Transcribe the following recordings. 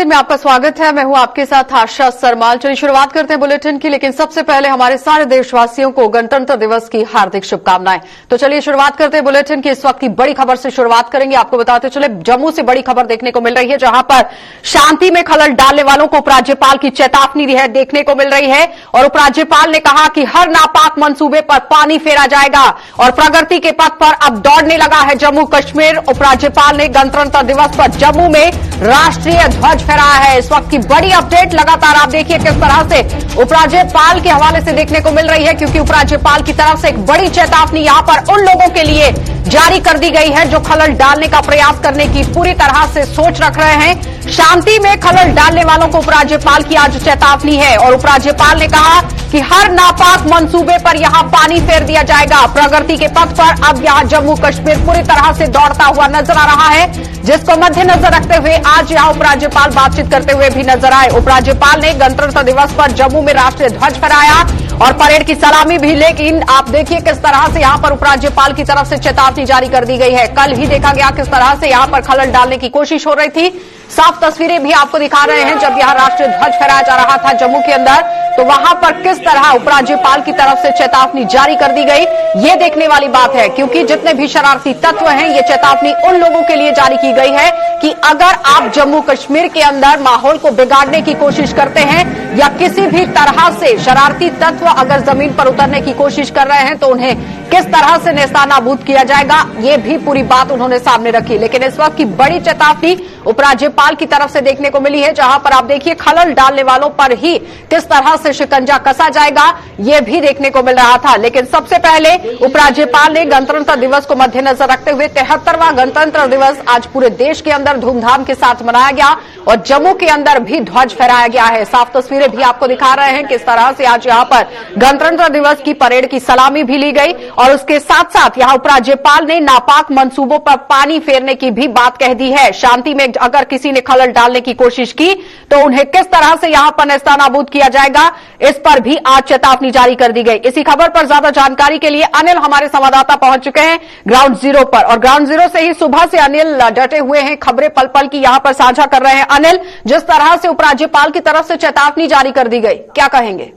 Bulletin में आपका स्वागत है। मैं हूं आपके साथ आशा सरमाल। चलिए शुरुआत करते हैं बुलेटिन की, लेकिन सबसे पहले हमारे सारे देशवासियों को गणतंत्र दिवस की हार्दिक शुभकामनाएं। तो चलिए शुरुआत करते हैं बुलेटिन की। इस वक्त की बड़ी खबर से शुरुआत करेंगे। आपको बताते चले जम्मू से बड़ी खबर देखने को मिल रही है, जहां पर शांति में खलल डालने वालों को उपराज्यपाल की चेतावनी देखने को मिल रही है। और उपराज्यपाल ने कहा कि हर नापाक मंसूबे पर पानी फेरा जाएगा और प्रगति के पथ पर अब दौड़ने लगा है जम्मू कश्मीर। उपराज्यपाल ने गणतंत्र दिवस पर जम्मू में राष्ट्रीय ध्वज फहराया है। इस वक्त की बड़ी अपडेट लगातार आप देखिए किस तरह से उपराज्यपाल के हवाले से देखने को मिल रही है, क्योंकि उपराज्यपाल की तरफ से एक बड़ी चेतावनी यहां पर उन लोगों के लिए जारी कर दी गई है जो खलल डालने का प्रयास करने की पूरी तरह से सोच रख रहे हैं। शांति में खलल डालने वालों को उपराज्यपाल की आज चेतावनी है और उपराज्यपाल ने कहा कि हर नापाक मंसूबे पर यहां पानी फेर दिया जाएगा। प्रगति के पथ पर अब यहां जम्मू कश्मीर पूरी तरह से दौड़ता हुआ नजर आ रहा है, जिसको मद्देनजर रखते हुए आज यहां उपराज्यपाल बातचीत करते हुए भी नजर आए। उपराज्यपाल ने गणतंत्र दिवस पर जम्मू में राष्ट्रीय ध्वज फहराया और परेड की सलामी भी, लेकिन आप देखिए किस तरह से यहां पर उपराज्यपाल की तरफ से चेतावनी जारी कर दी गई है। कल ही देखा गया किस तरह से यहां पर खलल डालने की कोशिश हो रही थी। साफ तस्वीरें भी आपको दिखा रहे हैं जब यहां राष्ट्रीय ध्वज फहराया जा रहा था जम्मू के अंदर, तो वहां पर किस तरह उपराज्यपाल की तरफ से चेतावनी जारी कर दी गई, ये देखने वाली बात है। क्योंकि जितने भी शरारती तत्व हैं, ये चेतावनी उन लोगों के लिए जारी की गई है कि अगर आप जम्मू कश्मीर के अंदर माहौल को बिगाड़ने की कोशिश करते हैं या किसी भी तरह से शरारती तत्व अगर जमीन पर उतरने की कोशिश कर रहे हैं तो उन्हें किस तरह से नेस्तानाबूद किया जाएगा, ये भी पूरी बात उन्होंने सामने रखी। लेकिन इस वक्त की बड़ी चेतावनी उपराज्यपाल की तरफ से देखने को मिली है, जहां पर आप देखिए खलल डालने वालों पर ही किस तरह से शिकंजा कसा जाएगा, ये भी देखने को मिल रहा था। लेकिन सबसे पहले उपराज्यपाल ने गणतंत्र दिवस को मद्देनजर रखते हुए 73वां गणतंत्र दिवस आज पूरे देश के अंदर धूमधाम के साथ मनाया गया और जम्मू के अंदर भी ध्वज फहराया गया है। साफ तस्वीरें भी आपको दिखा रहे हैं किस तरह से आज यहां पर गणतंत्र दिवस की परेड की सलामी भी ली गई और उसके साथ साथ यहां उपराज्यपाल ने नापाक मंसूबों पर पानी फेरने की भी बात कह दी है। शांति में अगर किसी ने खलल डालने की कोशिश की तो उन्हें किस तरह से यहां पर नेस्तानाबूद किया जाएगा, इस पर भी आज चेतावनी जारी कर दी गई। इसी खबर पर ज्यादा जानकारी के लिए अनिल हमारे संवाददाता पहुंच चुके हैं ग्राउंड जीरो पर, और ग्राउंड जीरो से ही सुबह से अनिल डटे हुए हैं, खबरें पल पल की यहां पर साझा कर रहे हैं। अनिल, जिस तरह से उपराज्यपाल की तरफ से चेतावनी जारी कर दी गई, क्या कहेंगे?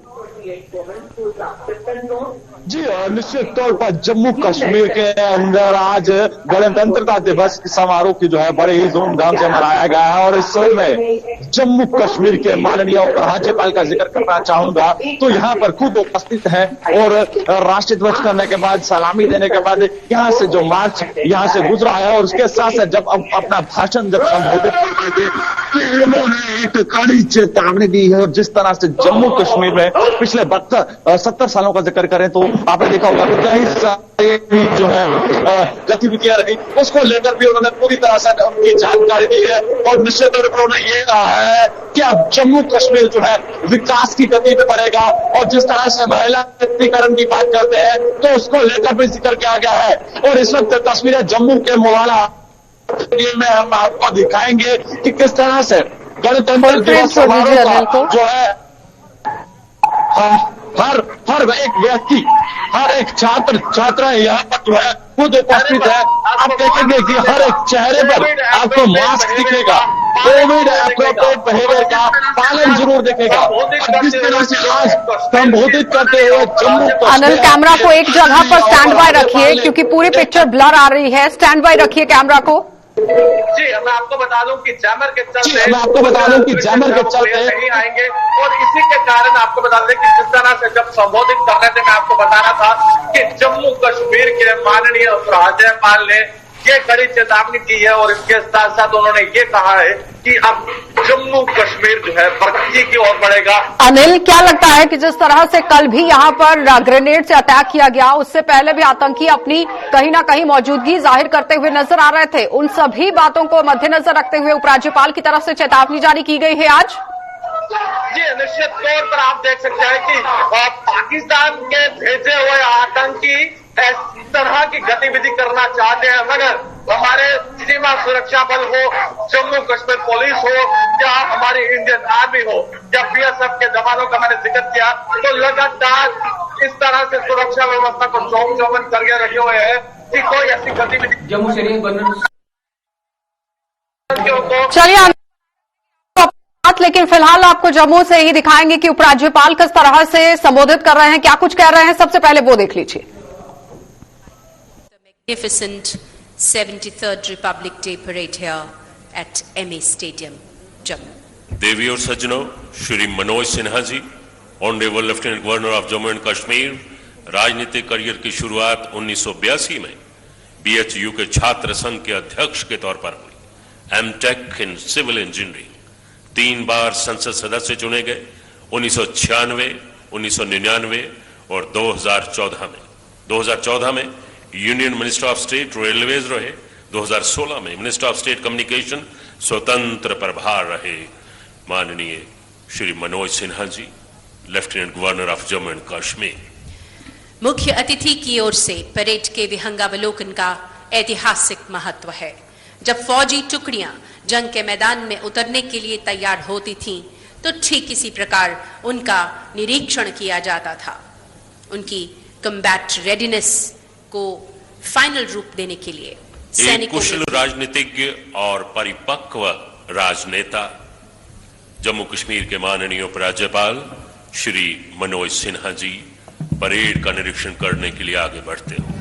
जी, निश्चित तौर पर जम्मू कश्मीर के अंदर आज गणतंत्रता दिवस समारोह की जो है बड़े ही धूमधाम से मनाया गया है। और इस समय में जम्मू कश्मीर के माननीय उपराज्यपाल का जिक्र करना चाहूंगा, तो यहाँ पर खुद उपस्थित है और राष्ट्रीय ध्वज करने के बाद सलामी देने के बाद यहाँ से जो मार्च यहाँ से गुजरा है और उसके साथ साथ जब अपना भाषण जब संबोधित करते थे उन्होंने एक कड़ी चेतावनी दी है। और जिस तरह से जम्मू कश्मीर में पिछले 70 सालों का जिक्र करें तो आपने देखा होगा कि कई सारे जो है गतिविधियां रही, उसको लेकर भी उन्होंने पूरी तरह से उनकी जानकारी दी है। और निश्चित तौर पर उन्होंने ये कहा है कि अब जम्मू कश्मीर जो है विकास की गति पे बढ़ेगा। और जिस तरह से महिला सशक्तिकरण की बात करते हैं तो उसको लेकर भी जिक्र किया गया है। और इस वक्त तस्वीरें जम्मू के मुवाला में हम आपको दिखाएंगे कि किस तरह से गणतंत्र दिवस समारोह का जो है हर एक व्यक्ति, हर एक छात्र यहाँ पर जो है खुद उपस्थित है। आप देखेंगे कि हर एक चेहरे पर आपको मास्क दिखेगा, कोविड एप्रोप्रिएट बिहेवियर का पालन जरूर दिखेगा। जिस तरह से आज संबोधित करते हुए जम्मू अनिल, कैमरा को एक जगह पर स्टैंड बाय रखिए क्योंकि पूरी पिक्चर ब्लर आ रही है। स्टैंड बाय रखिए कैमरा को। जी, मैं आपको बता दूं कि जैमर के चलते नहीं आएंगे। और इसी के कारण आपको बता दें कि जिस तरह से जब संबोधित कर रहे थे, मैं आपको बताना था कि जम्मू कश्मीर के माननीय उपराज्यपाल ने ये कड़ी चेतावनी दी है। और इसके साथ साथ उन्होंने ये कहा है कि अब जम्मू कश्मीर जो है प्रगति की ओर बढ़ेगा। अनिल, क्या लगता है कि जिस तरह से कल भी यहां पर ग्रेनेड से अटैक किया गया, उससे पहले भी आतंकी अपनी कहीं ना कहीं मौजूदगी जाहिर करते हुए नजर आ रहे थे, उन सभी बातों को मद्देनजर रखते हुए उपराज्यपाल की तरफ से चेतावनी जारी की गई है आज? जी, निश्चित तौर पर आप देख सकते हैं कि पाकिस्तान के भेजे हुए आतंकी इस तरह की गतिविधि करना चाहते हैं, मगर हमारे सीमा सुरक्षा बल हो, जम्मू कश्मीर पुलिस हो या हमारी इंडियन आर्मी हो या बीएसएफ के जवानों का मैंने जिक्र किया, तो लगातार इस तरह से सुरक्षा व्यवस्था को चौबन करके रखे हुए हैं कि कोई ऐसी गतिविधि चलिए बात, लेकिन फिलहाल आपको जम्मू से ही दिखाएंगे कि उपराज्यपाल किस तरह से संबोधित कर रहे हैं, क्या कुछ कह रहे हैं। सबसे पहले वो देख लीजिए। Magnificent 73rd Republic Day parade here at MA Stadium, Jammu. देवी और सज्जनों, Shri Manoj Sinha ji, honourable lieutenant governor of Jammu and Kashmir, राजनीतिक करियर की शुरुआत 1982 में BHU के छात्र संघ के अध्यक्ष के तौर पर हुई। एमटेक इन सिविल इंजीनियरिंग, 3 बार संसद सदस्य चुने गए, 1996, 1999 और 2014 में। 2014 में union minister of state railways रहे। 2016 में मिनिस्टर ऑफ स्टेट कम्युनिकेशन स्वतंत्र प्रभार रहे माननीय Shri Manoj Sinha ji, lieutenant governor of Jammu and Kashmir. मुख्य अतिथि की ओर से परेड के विहंगावलोकन का ऐतिहासिक महत्व है। जब फौजी टुकड़ियां जंग के मैदान में उतरने के लिए तैयार होती थीं, तो ठीक इसी प्रकार उनका निरीक्षण किया जाता था। उनकी कम्बैट रेडीनेस को फाइनल रूप देने के लिए एक कुशल राजनीतिज्ञ और परिपक्व राजनेता जम्मू कश्मीर के माननीय उपराज्यपाल श्री मनोज सिन्हा जी परेड का निरीक्षण करने के लिए आगे बढ़ते होंगे।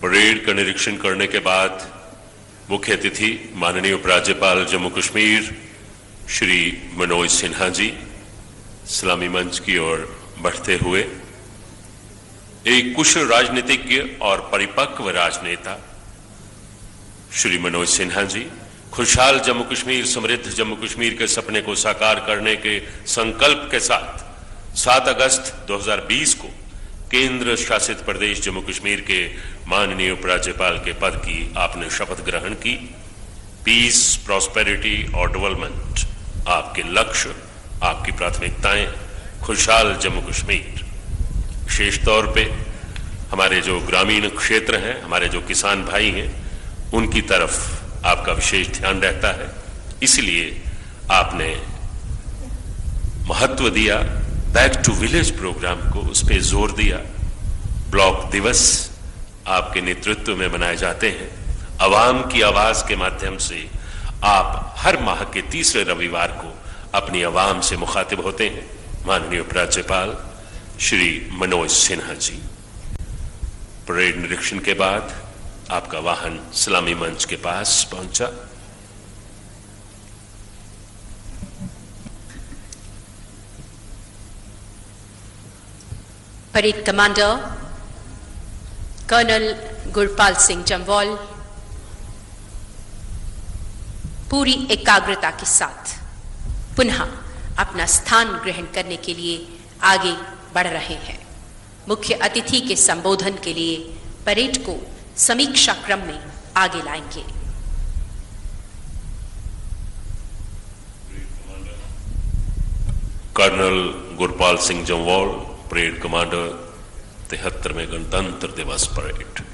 परेड का निरीक्षण करने के बाद मुख्य अतिथि माननीय उपराज्यपाल जम्मू कश्मीर श्री मनोज सिन्हा जी सलामी मंच की ओर बढ़ते हुए एक कुशल राजनीतिज्ञ और परिपक्व राजनेता श्री मनोज सिन्हा जी खुशहाल जम्मू कश्मीर, समृद्ध जम्मू कश्मीर के सपने को साकार करने के संकल्प के साथ 7 अगस्त 2020 को केंद्र शासित प्रदेश जम्मू कश्मीर के माननीय उपराज्यपाल के पद की आपने शपथ ग्रहण की। पीस, प्रॉस्पेरिटी और डेवलपमेंट आपके लक्ष्य, आपकी प्राथमिकताएं, खुशहाल जम्मू कश्मीर। विशेष तौर पे हमारे जो ग्रामीण क्षेत्र हैं, हमारे जो किसान भाई हैं, उनकी तरफ आपका विशेष ध्यान रहता है। इसलिए आपने महत्व दिया बैक टू विलेज प्रोग्राम को, उस पर जोर दिया। ब्लॉक दिवस आपके नेतृत्व में मनाए जाते हैं। आवाम की आवाज के माध्यम से आप हर माह के तीसरे रविवार को अपनी आवाम से मुखातिब होते हैं। माननीय उपराज्यपाल श्री मनोज सिन्हा जी, परेड निरीक्षण के बाद आपका वाहन सलामी मंच के पास पहुंचा। Parade commander colonel Gurpal Singh Jamwal, पूरी एकाग्रता के साथ पुनः अपना स्थान ग्रहण करने के लिए आगे बढ़ रहे हैं। मुख्य अतिथि के संबोधन के लिए परेड को समीक्षा क्रम में आगे लाएंगे। Colonel Gurpal Singh Jamwal, parade commander, 73वें गणतंत्र दिवस परेड।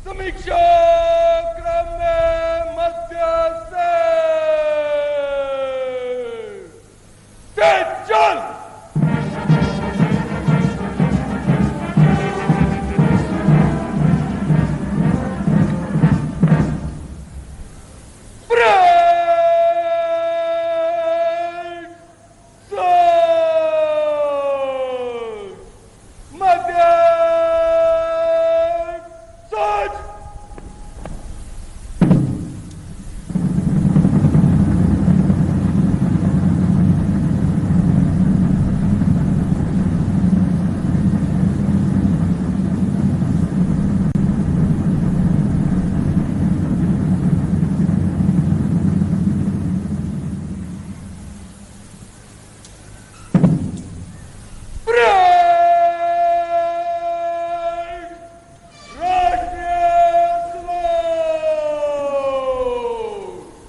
समीक्षा क्रम में मध्य से तेज चल।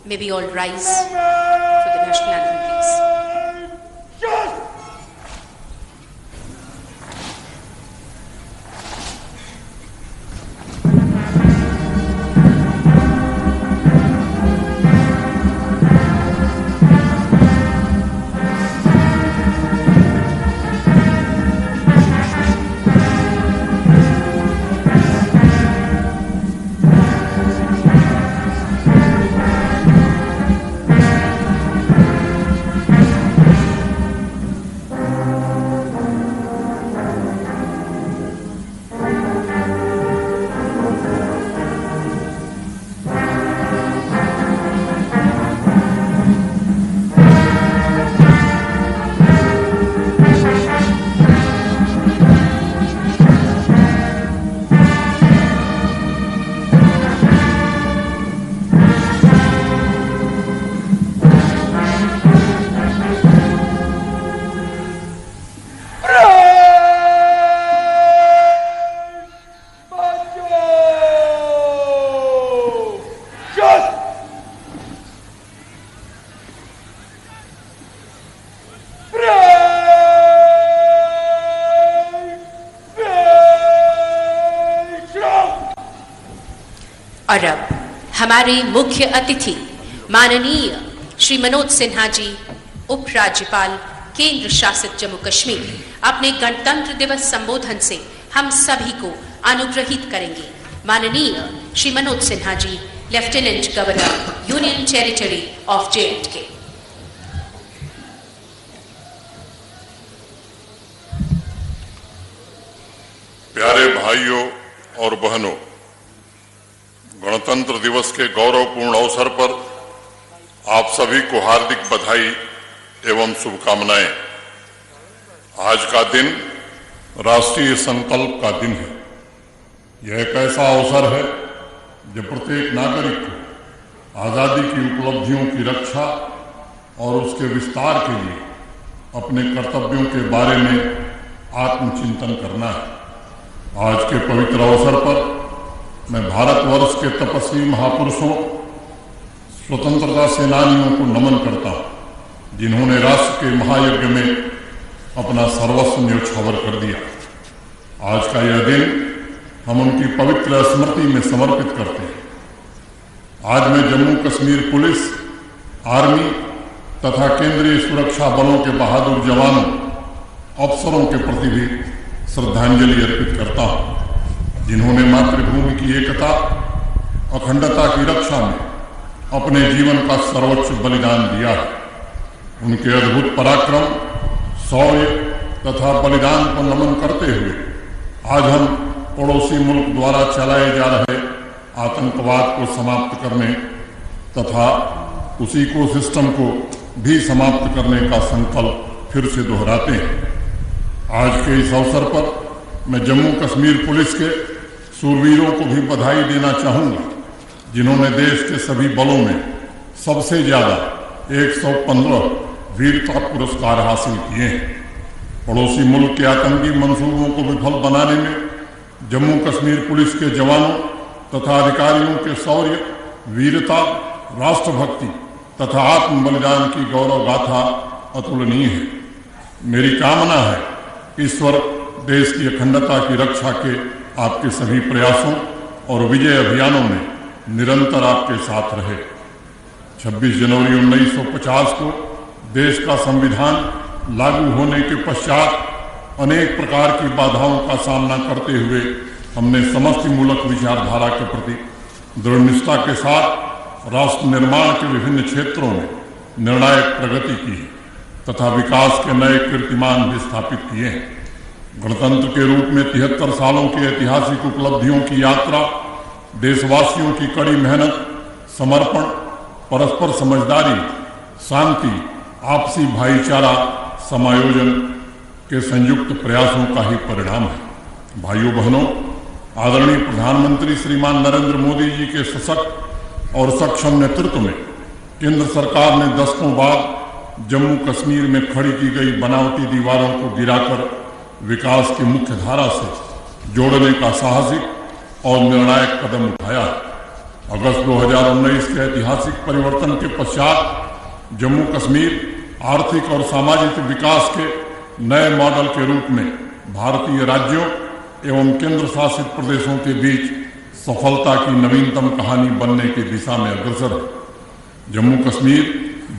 May we all rise for the national anthem, please. और अब हमारे मुख्य अतिथि माननीय श्री मनोज सिन्हा जी, उपराज्यपाल केंद्र शासित जम्मू कश्मीर, अपने गणतंत्र दिवस संबोधन से हम सभी को अनुग्रहित करेंगे। माननीय Shri Manoj Sinha ji, lieutenant governor, union territory of J&K। प्यारे भाइयों और बहनों, गणतंत्र दिवस के गौरवपूर्ण अवसर पर आप सभी को हार्दिक बधाई एवं शुभकामनाएं। आज का दिन राष्ट्रीय संकल्प का दिन है। यह एक ऐसा अवसर है जब प्रत्येक नागरिक को आजादी की उपलब्धियों की रक्षा और उसके विस्तार के लिए अपने कर्तव्यों के बारे में आत्मचिंतन करना है। आज के पवित्र अवसर पर मैं भारतवर्ष के तपस्वी महापुरुषों, स्वतंत्रता सेनानियों को नमन करता हूं, जिन्होंने राष्ट्र के महायज्ञ में अपना सर्वस्व न्योछावर कर दिया। आज का यह दिन हम उनकी पवित्र स्मृति में समर्पित करते हैं। आज मैं जम्मू कश्मीर पुलिस, आर्मी तथा केंद्रीय सुरक्षा बलों के बहादुर जवानों, अफसरों के प्रति भी श्रद्धांजलि अर्पित करता हूं, जिन्होंने मातृभूमि की एकता, अखंडता की रक्षा में अपने जीवन का सर्वोच्च बलिदान दिया है। उनके अद्भुत पराक्रम, शौर्य तथा बलिदान को नमन करते हुए आज हम पड़ोसी मुल्क द्वारा चलाए जा रहे आतंकवाद को समाप्त करने तथा उस इकोसिस्टम को भी समाप्त करने का संकल्प फिर से दोहराते हैं। आज के इस अवसर पर मैं जम्मू कश्मीर पुलिस के शूरवीरों को भी बधाई देना चाहूंगा, जिन्होंने देश के सभी बलों में सबसे ज्यादा 115 वीरता पुरस्कार हासिल किए हैं। पड़ोसी मुल्क के आतंकी मंसूबों को विफल बनाने में जम्मू कश्मीर पुलिस के जवानों तथा अधिकारियों के शौर्य, वीरता, राष्ट्रभक्ति तथा आत्म बलिदान की गौरव गाथा अतुलनीय है। मेरी कामना है कि ईश्वर देश की अखंडता की रक्षा के आपके सभी प्रयासों और विजय अभियानों में निरंतर आपके साथ रहे। 26 जनवरी 1950 को देश का संविधान लागू होने के पश्चात अनेक प्रकार की बाधाओं का सामना करते हुए हमने समष्टिमूलक विचारधारा के प्रति दृढ़ निष्ठा के साथ राष्ट्र निर्माण के विभिन्न क्षेत्रों में निर्णायक प्रगति की तथा विकास के नए कीर्तिमान भी स्थापित किए हैं। गणतंत्र के रूप में 73 सालों की ऐतिहासिक उपलब्धियों की यात्रा देशवासियों की कड़ी मेहनत, समर्पण, परस्पर समझदारी, शांति, आपसी भाईचारा, समायोजन के संयुक्त प्रयासों का ही परिणाम है। भाइयों बहनों, आदरणीय प्रधानमंत्री श्रीमान नरेंद्र मोदी जी के सशक्त और सक्षम नेतृत्व में केंद्र सरकार ने दशकों बाद जम्मू कश्मीर में खड़ी की गई बनावटी दीवारों को गिराकर विकास की मुख्य धारा से जोड़ने का साहसिक और निर्णायक कदम उठाया। अगस्त 2019 के ऐतिहासिक परिवर्तन के पश्चात जम्मू कश्मीर आर्थिक और सामाजिक विकास के नए मॉडल के रूप में भारतीय राज्यों एवं केंद्र शासित प्रदेशों के बीच सफलता की नवीनतम कहानी बनने की दिशा में अग्रसर है। जम्मू कश्मीर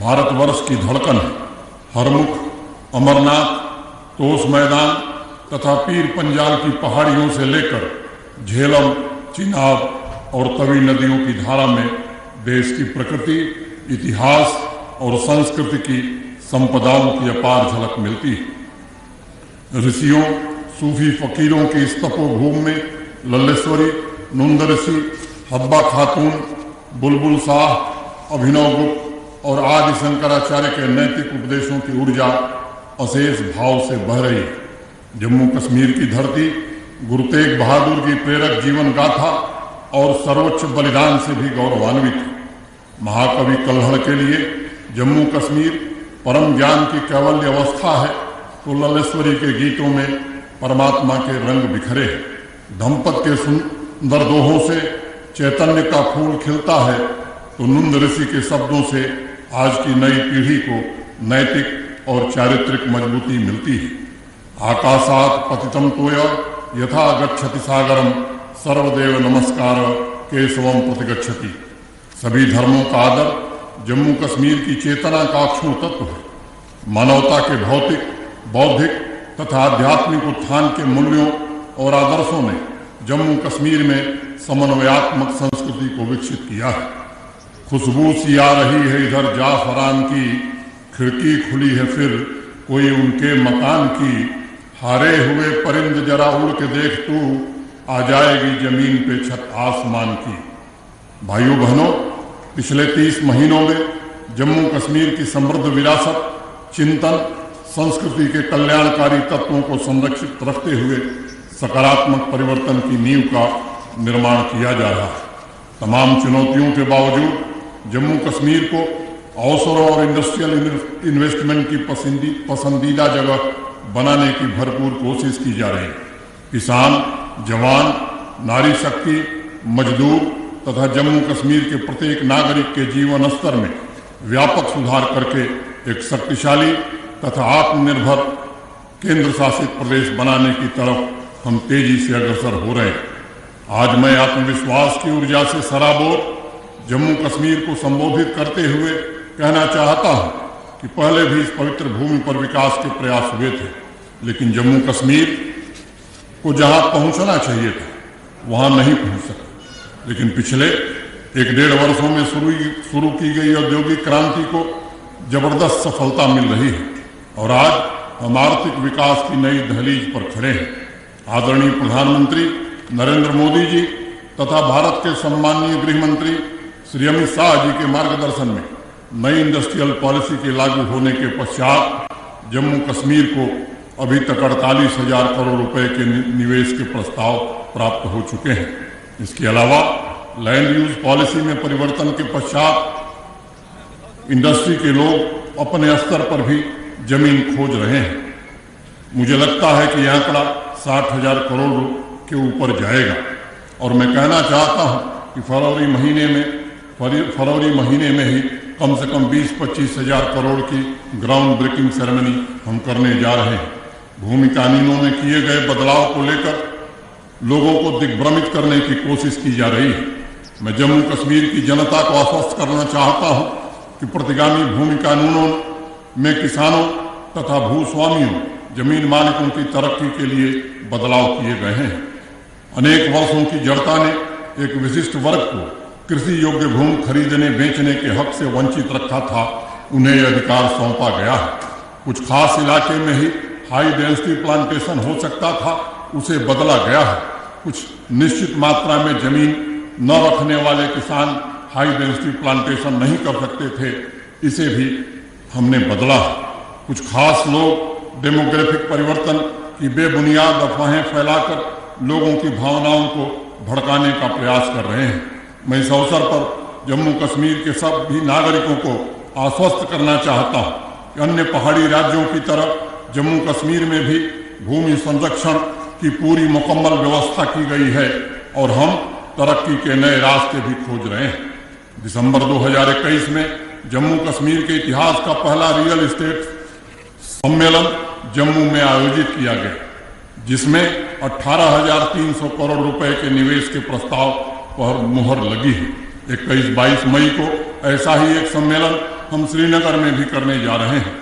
भारतवर्ष की धड़कन है। हरमुख, अमरनाथ, तोश मैदान तथा पीर पंजाल की पहाड़ियों से लेकर झेलम, चिनाब और तवी नदियों की धारा में देश की प्रकृति, इतिहास और संस्कृति की संपदाओं की अपार झलक मिलती है। ऋषियों, सूफी फकीरों की इस तपोभूमि में लल्लेश्वरी, नुंद ऋषि, हब्बा खातून, बुलबुल शाह, अभिनव गुप्त और आदि शंकराचार्य के नैतिक उपदेशों की ऊर्जा अशेष भाव से बह रही है। जम्मू कश्मीर की धरती गुरु तेग बहादुर की प्रेरक जीवन गाथा और सर्वोच्च बलिदान से भी गौरवान्वित है। महाकवि कल्हड़ के लिए जम्मू कश्मीर परम ज्ञान की कैवल्य अवस्था है, तो लल्लेश्वरी के गीतों में परमात्मा के रंग बिखरे हैं। धम्पत के सुंदर दोहों से चैतन्य का फूल खिलता है, तो नुंद ऋषि के शब्दों से आज की नई पीढ़ी को नैतिक और चारित्रिक मजबूती मिलती है। आकाशात पतितम तोय यथा गच्छति सागरम सर्वदेव नमस्कार केशवम प्रतिगच्छति। सभी धर्मों का आदर जम्मू कश्मीर की चेतना का अक्षुण तत्व है। मानवता के भौतिक, बौद्धिक तथा आध्यात्मिक उत्थान के मूल्यों और आदर्शों ने जम्मू कश्मीर में समन्वयात्मक संस्कृति को विकसित किया है। खुशबू सी आ रही है इधर जाफरान की, खिड़की खुली है फिर कोई उनके मकान की। हारे हुए परिंद जरा उड़ के देख तू, आ जाएगी जमीन पे छत आसमान की। भाइयों बहनों, पिछले 30 महीनों में जम्मू कश्मीर की समृद्ध विरासत, चिंतन, संस्कृति के कल्याणकारी तत्वों को संरक्षित रखते हुए सकारात्मक परिवर्तन की नींव का निर्माण किया जा रहा है। तमाम चुनौतियों के बावजूद जम्मू कश्मीर को अवसरों और इंडस्ट्रियल इन्वेस्टमेंट की पसंदीदा जगह बनाने की भरपूर कोशिश की जा रही है। किसान, जवान, नारी शक्ति, मजदूर तथा जम्मू कश्मीर के प्रत्येक नागरिक के जीवन स्तर में व्यापक सुधार करके एक शक्तिशाली तथा आत्मनिर्भर केंद्र शासित प्रदेश बनाने की तरफ हम तेजी से अग्रसर हो रहे हैं। आज मैं आत्मविश्वास की ऊर्जा से सराबोर जम्मू कश्मीर को संबोधित करते हुए कहना चाहता हूं कि पहले भी इस पवित्र भूमि पर विकास के प्रयास हुए थे, लेकिन जम्मू कश्मीर को जहां पहुंचना चाहिए था वहां नहीं पहुंच सका। लेकिन पिछले 1-1.5 वर्षों में शुरू की गई औद्योगिक क्रांति को जबरदस्त सफलता मिल रही है और आज हम आर्थिक विकास की नई दहलीज पर खड़े हैं। आदरणीय प्रधानमंत्री नरेंद्र मोदी जी तथा भारत के सम्माननीय गृह मंत्री श्री अमित शाह जी के मार्गदर्शन में नई इंडस्ट्रियल पॉलिसी के लागू होने के पश्चात जम्मू कश्मीर को अभी तक 48,000 करोड़ रुपए के निवेश के प्रस्ताव प्राप्त हो चुके हैं। इसके अलावा लैंड यूज पॉलिसी में परिवर्तन के पश्चात इंडस्ट्री के लोग अपने स्तर पर भी जमीन खोज रहे हैं। मुझे लगता है कि यह आंकड़ा 60,000 करोड़ के ऊपर जाएगा और मैं कहना चाहता हूं कि फरवरी महीने में ही कम से कम 20-25 हजार करोड़ की ग्राउंड ब्रेकिंग सेरेमनी हम करने जा रहे हैं। भूमि कानूनों में किए गए बदलाव को लेकर लोगों को दिग्भ्रमित करने की कोशिश की जा रही है। मैं जम्मू कश्मीर की जनता को आश्वस्त करना चाहता हूं कि प्रतिगामी भूमि कानूनों में किसानों तथा भूस्वामियों, जमीन मालिकों की तरक्की के लिए बदलाव किए गए हैं। अनेक वर्षों की जड़ता ने एक विशिष्ट वर्ग को कृषि योग्य भूमि खरीदने बेचने के हक से वंचित रखा था, उन्हें यह अधिकार सौंपा गया है। कुछ खास इलाके में ही हाई डेंसिटी प्लांटेशन हो सकता था, उसे बदला गया है। कुछ निश्चित मात्रा में जमीन न रखने वाले किसान हाई डेंसिटी प्लांटेशन नहीं कर सकते थे, इसे भी हमने बदला है। कुछ खास लोग डेमोग्राफिक परिवर्तन की बेबुनियाद अफवाहें फैलाकर लोगों की भावनाओं को भड़काने का प्रयास कर रहे हैं। मैं इस अवसर पर जम्मू कश्मीर के सभी नागरिकों को आश्वस्त करना चाहता हूं कि अन्य पहाड़ी राज्यों की तरह जम्मू कश्मीर में भी भूमि संरक्षण की पूरी मुकम्मल व्यवस्था की गई है और हम तरक्की के नए रास्ते भी खोज रहे हैं। दिसंबर 2021 में जम्मू कश्मीर के इतिहास का पहला रियल एस्टेट सम्मेलन जम्मू में आयोजित किया गया, जिसमें 18,300 करोड़ रुपए के निवेश के प्रस्ताव पर मुहर लगी है। 21-22 मई को ऐसा ही एक सम्मेलन हम श्रीनगर में भी करने जा रहे हैं।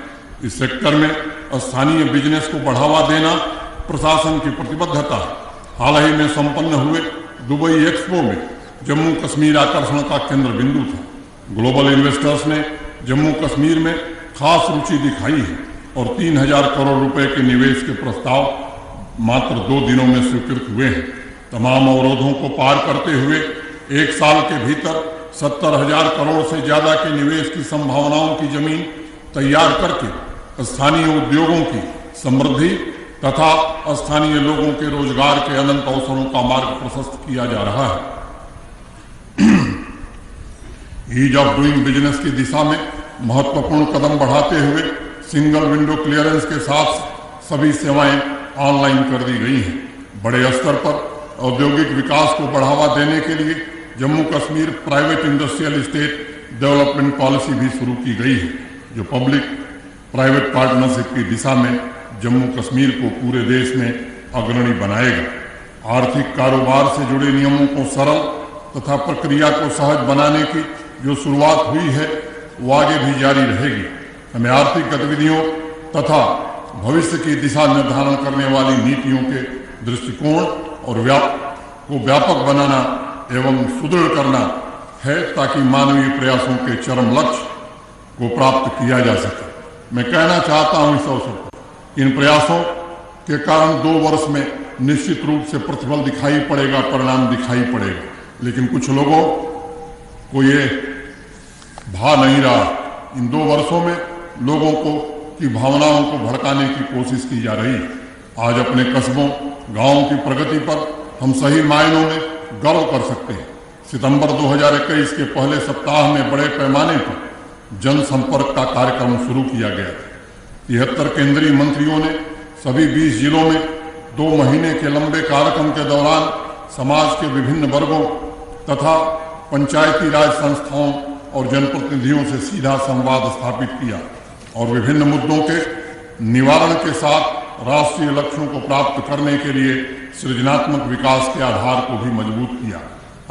इस सेक्टर में स्थानीय बिजनेस को बढ़ावा देना प्रशासन की प्रतिबद्धता है। हाल ही में संपन्न हुए दुबई एक्सपो में जम्मू कश्मीर आकर्षण का केंद्र बिंदु था। ग्लोबल इन्वेस्टर्स ने जम्मू कश्मीर में खास रुचि दिखाई है और 3,000 करोड़ रुपए के निवेश के प्रस्ताव मात्र 2 दिनों में स्वीकृत हुए हैं। तमाम अवरोधों को पार करते हुए 1 साल के भीतर 70,000 करोड़ से ज्यादा के निवेश की संभावनाओं की जमीन तैयार करके स्थानीय उद्योगों की समृद्धि तथा स्थानीय लोगों के रोजगार के अनंत अवसरों का मार्ग प्रशस्त किया जा रहा है। ईज ऑफ डूइंग बिजनेस की दिशा में महत्वपूर्ण कदम बढ़ाते हुए सिंगल विंडो क्लियरेंस के साथ सभी सेवाएं ऑनलाइन कर दी गई हैं। बड़े स्तर पर औद्योगिक विकास को बढ़ावा देने के लिए Jammu Kashmir private industrial state development policy भी शुरू की गई है, जो पब्लिक प्राइवेट पार्टनरशिप की दिशा में जम्मू कश्मीर को पूरे देश में अग्रणी बनाएगा। आर्थिक कारोबार से जुड़े नियमों को सरल तथा प्रक्रिया को सहज बनाने की जो शुरुआत हुई है, वो आगे भी जारी रहेगी। हमें आर्थिक गतिविधियों तथा भविष्य की दिशा निर्धारण करने वाली नीतियों के दृष्टिकोण और व्यापक बनाना एवं सुदृढ़ करना है, ताकि मानवीय प्रयासों के चरम लक्ष्य को प्राप्त किया जा सके। मैं कहना चाहता हूं इस अवसर पर, इन प्रयासों के कारण 2 वर्ष में निश्चित रूप से प्रतिफल दिखाई पड़ेगा, परिणाम दिखाई पड़ेगा, लेकिन कुछ लोगों को ये भा नहीं रहा। इन 2 वर्षों में लोगों की भावनाओं को भड़काने की कोशिश की जा रही है। आज अपने कस्बों, गांवों की प्रगति पर हम सही मायनों में गर्व कर सकते हैं। सितंबर 2021 के पहले सप्ताह में बड़े पैमाने पर जनसंपर्क का कार्यक्रम शुरू किया गया। 73 केंद्रीय मंत्रियों ने सभी 20 जिलों में 2 महीने के लंबे कार्यक्रम के दौरान समाज के विभिन्न वर्गों तथा पंचायती राज संस्थाओं और जनप्रतिनिधियों से सीधा संवाद स्थापित किया और विभिन्न मुद्दों के निवारण के साथ राष्ट्रीय लक्ष्यों को प्राप्त करने के लिए सृजनात्मक विकास के आधार को भी मजबूत किया।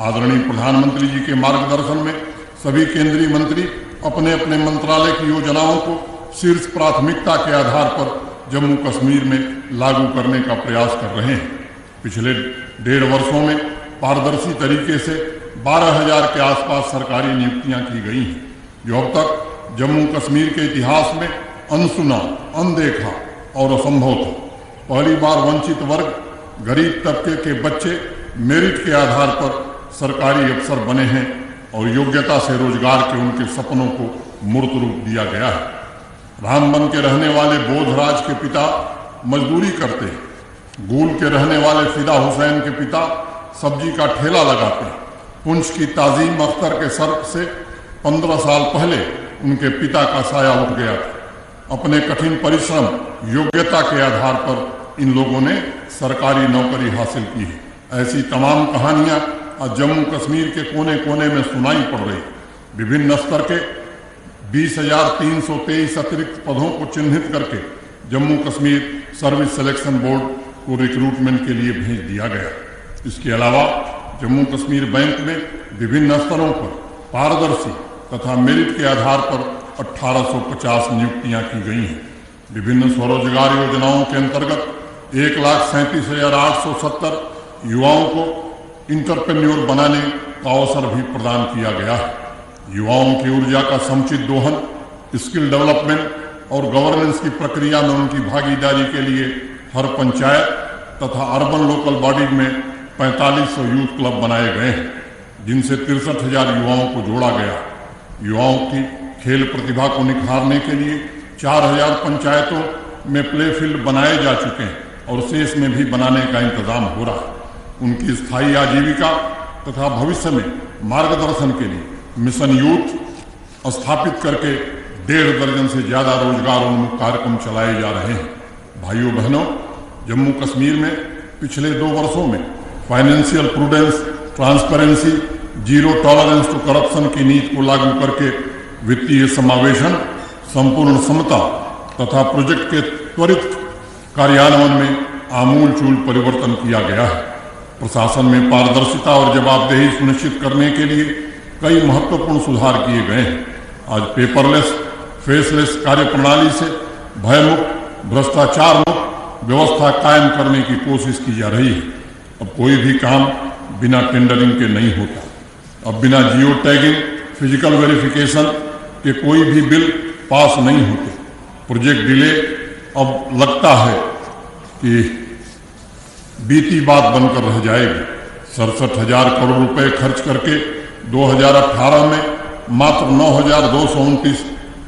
आदरणीय प्रधानमंत्री जी के मार्गदर्शन में सभी केंद्रीय मंत्री अपने अपने मंत्रालय की योजनाओं को शीर्ष प्राथमिकता के आधार पर जम्मू कश्मीर में लागू करने का प्रयास कर रहे हैं। पिछले 1.5 वर्षों में पारदर्शी तरीके से 12,000 के आसपास सरकारी नियुक्तियां की गई हैं, जो अब तक जम्मू कश्मीर के इतिहास में अनसुना, अनदेखा और असंभव था। पहली बार वंचित वर्ग, गरीब तबके के बच्चे मेरिट के आधार पर सरकारी अफसर बने हैं और योग्यता से रोजगार के उनके सपनों को मूर्त रूप दिया गया है। राम बन के रहने वाले बोधराज के पिता मजदूरी करते हैं। गूल के रहने वाले फिदा हुसैन के पिता सब्जी का ठेला लगाते हैं। पुंछ की ताजीम अख्तर के सर से 15 साल पहले उनके पिता का साया उठ गया था। अपने कठिन परिश्रम, योग्यता के आधार पर इन लोगों ने सरकारी नौकरी हासिल की है। ऐसी तमाम कहानियां आज जम्मू कश्मीर के कोने कोने में सुनाई पड़ रही। विभिन्न स्तर के 20,323 अतिरिक्त पदों को चिन्हित करके Jammu Kashmir service selection board को रिक्रूटमेंट के लिए भेज दिया गया। इसके अलावा जम्मू कश्मीर बैंक में विभिन्न स्तरों पर पारदर्शी तथा मेरिट के आधार पर 1850 नियुक्तियां की गई हैं। विभिन्न स्वरोजगार योजनाओं के अंतर्गत 1,37,870 युवाओं को इंटरप्रेन्योर बनाने का अवसर भी प्रदान किया गया है। युवाओं की ऊर्जा का समुचित दोहन, स्किल डेवलपमेंट और गवर्नेंस की प्रक्रिया में उनकी भागीदारी के लिए हर पंचायत तथा अर्बन लोकल बॉडी में 4500 यूथ क्लब बनाए गए हैं, जिनसे 63,000 युवाओं को जोड़ा गया। युवाओं की खेल प्रतिभा को निखारने के लिए 4,000 पंचायतों में प्ले फील्ड बनाए जा चुके हैं और शेष में भी बनाने का इंतजाम हो रहा है। उनकी स्थायी आजीविका तथा भविष्य में मार्गदर्शन के लिए मिशन यूथ स्थापित करके 1.5 दर्जन से ज्यादा रोजगार उन्मुख कार्यक्रम चलाए जा रहे हैं। भाइयों बहनों, जम्मू कश्मीर में पिछले 2 वर्षों में financial prudence, transparency, zero tolerance to corruption की नीति को लागू करके वित्तीय समावेशन, संपूर्ण समता तथा प्रोजेक्ट के त्वरित कार्यान्वयन में आमूलचूल परिवर्तन किया गया है। प्रशासन में पारदर्शिता और जवाबदेही सुनिश्चित करने के लिए कई महत्वपूर्ण सुधार किए गए हैं। आज पेपरलेस, फेसलेस कार्यप्रणाली से भयमुक्त, भ्रष्टाचार मुक्त व्यवस्था कायम करने की कोशिश की जा रही है। अब कोई भी काम बिना टेंडरिंग के नहीं होता। अब बिना जियो टैगिंग, फिजिकल वेरिफिकेशन के कोई भी बिल पास नहीं होते। प्रोजेक्ट डिले अब लगता है कि बीती बात बनकर रह जाएगी। 67,000 करोड़ रुपए खर्च करके 2018 में मात्र 9,229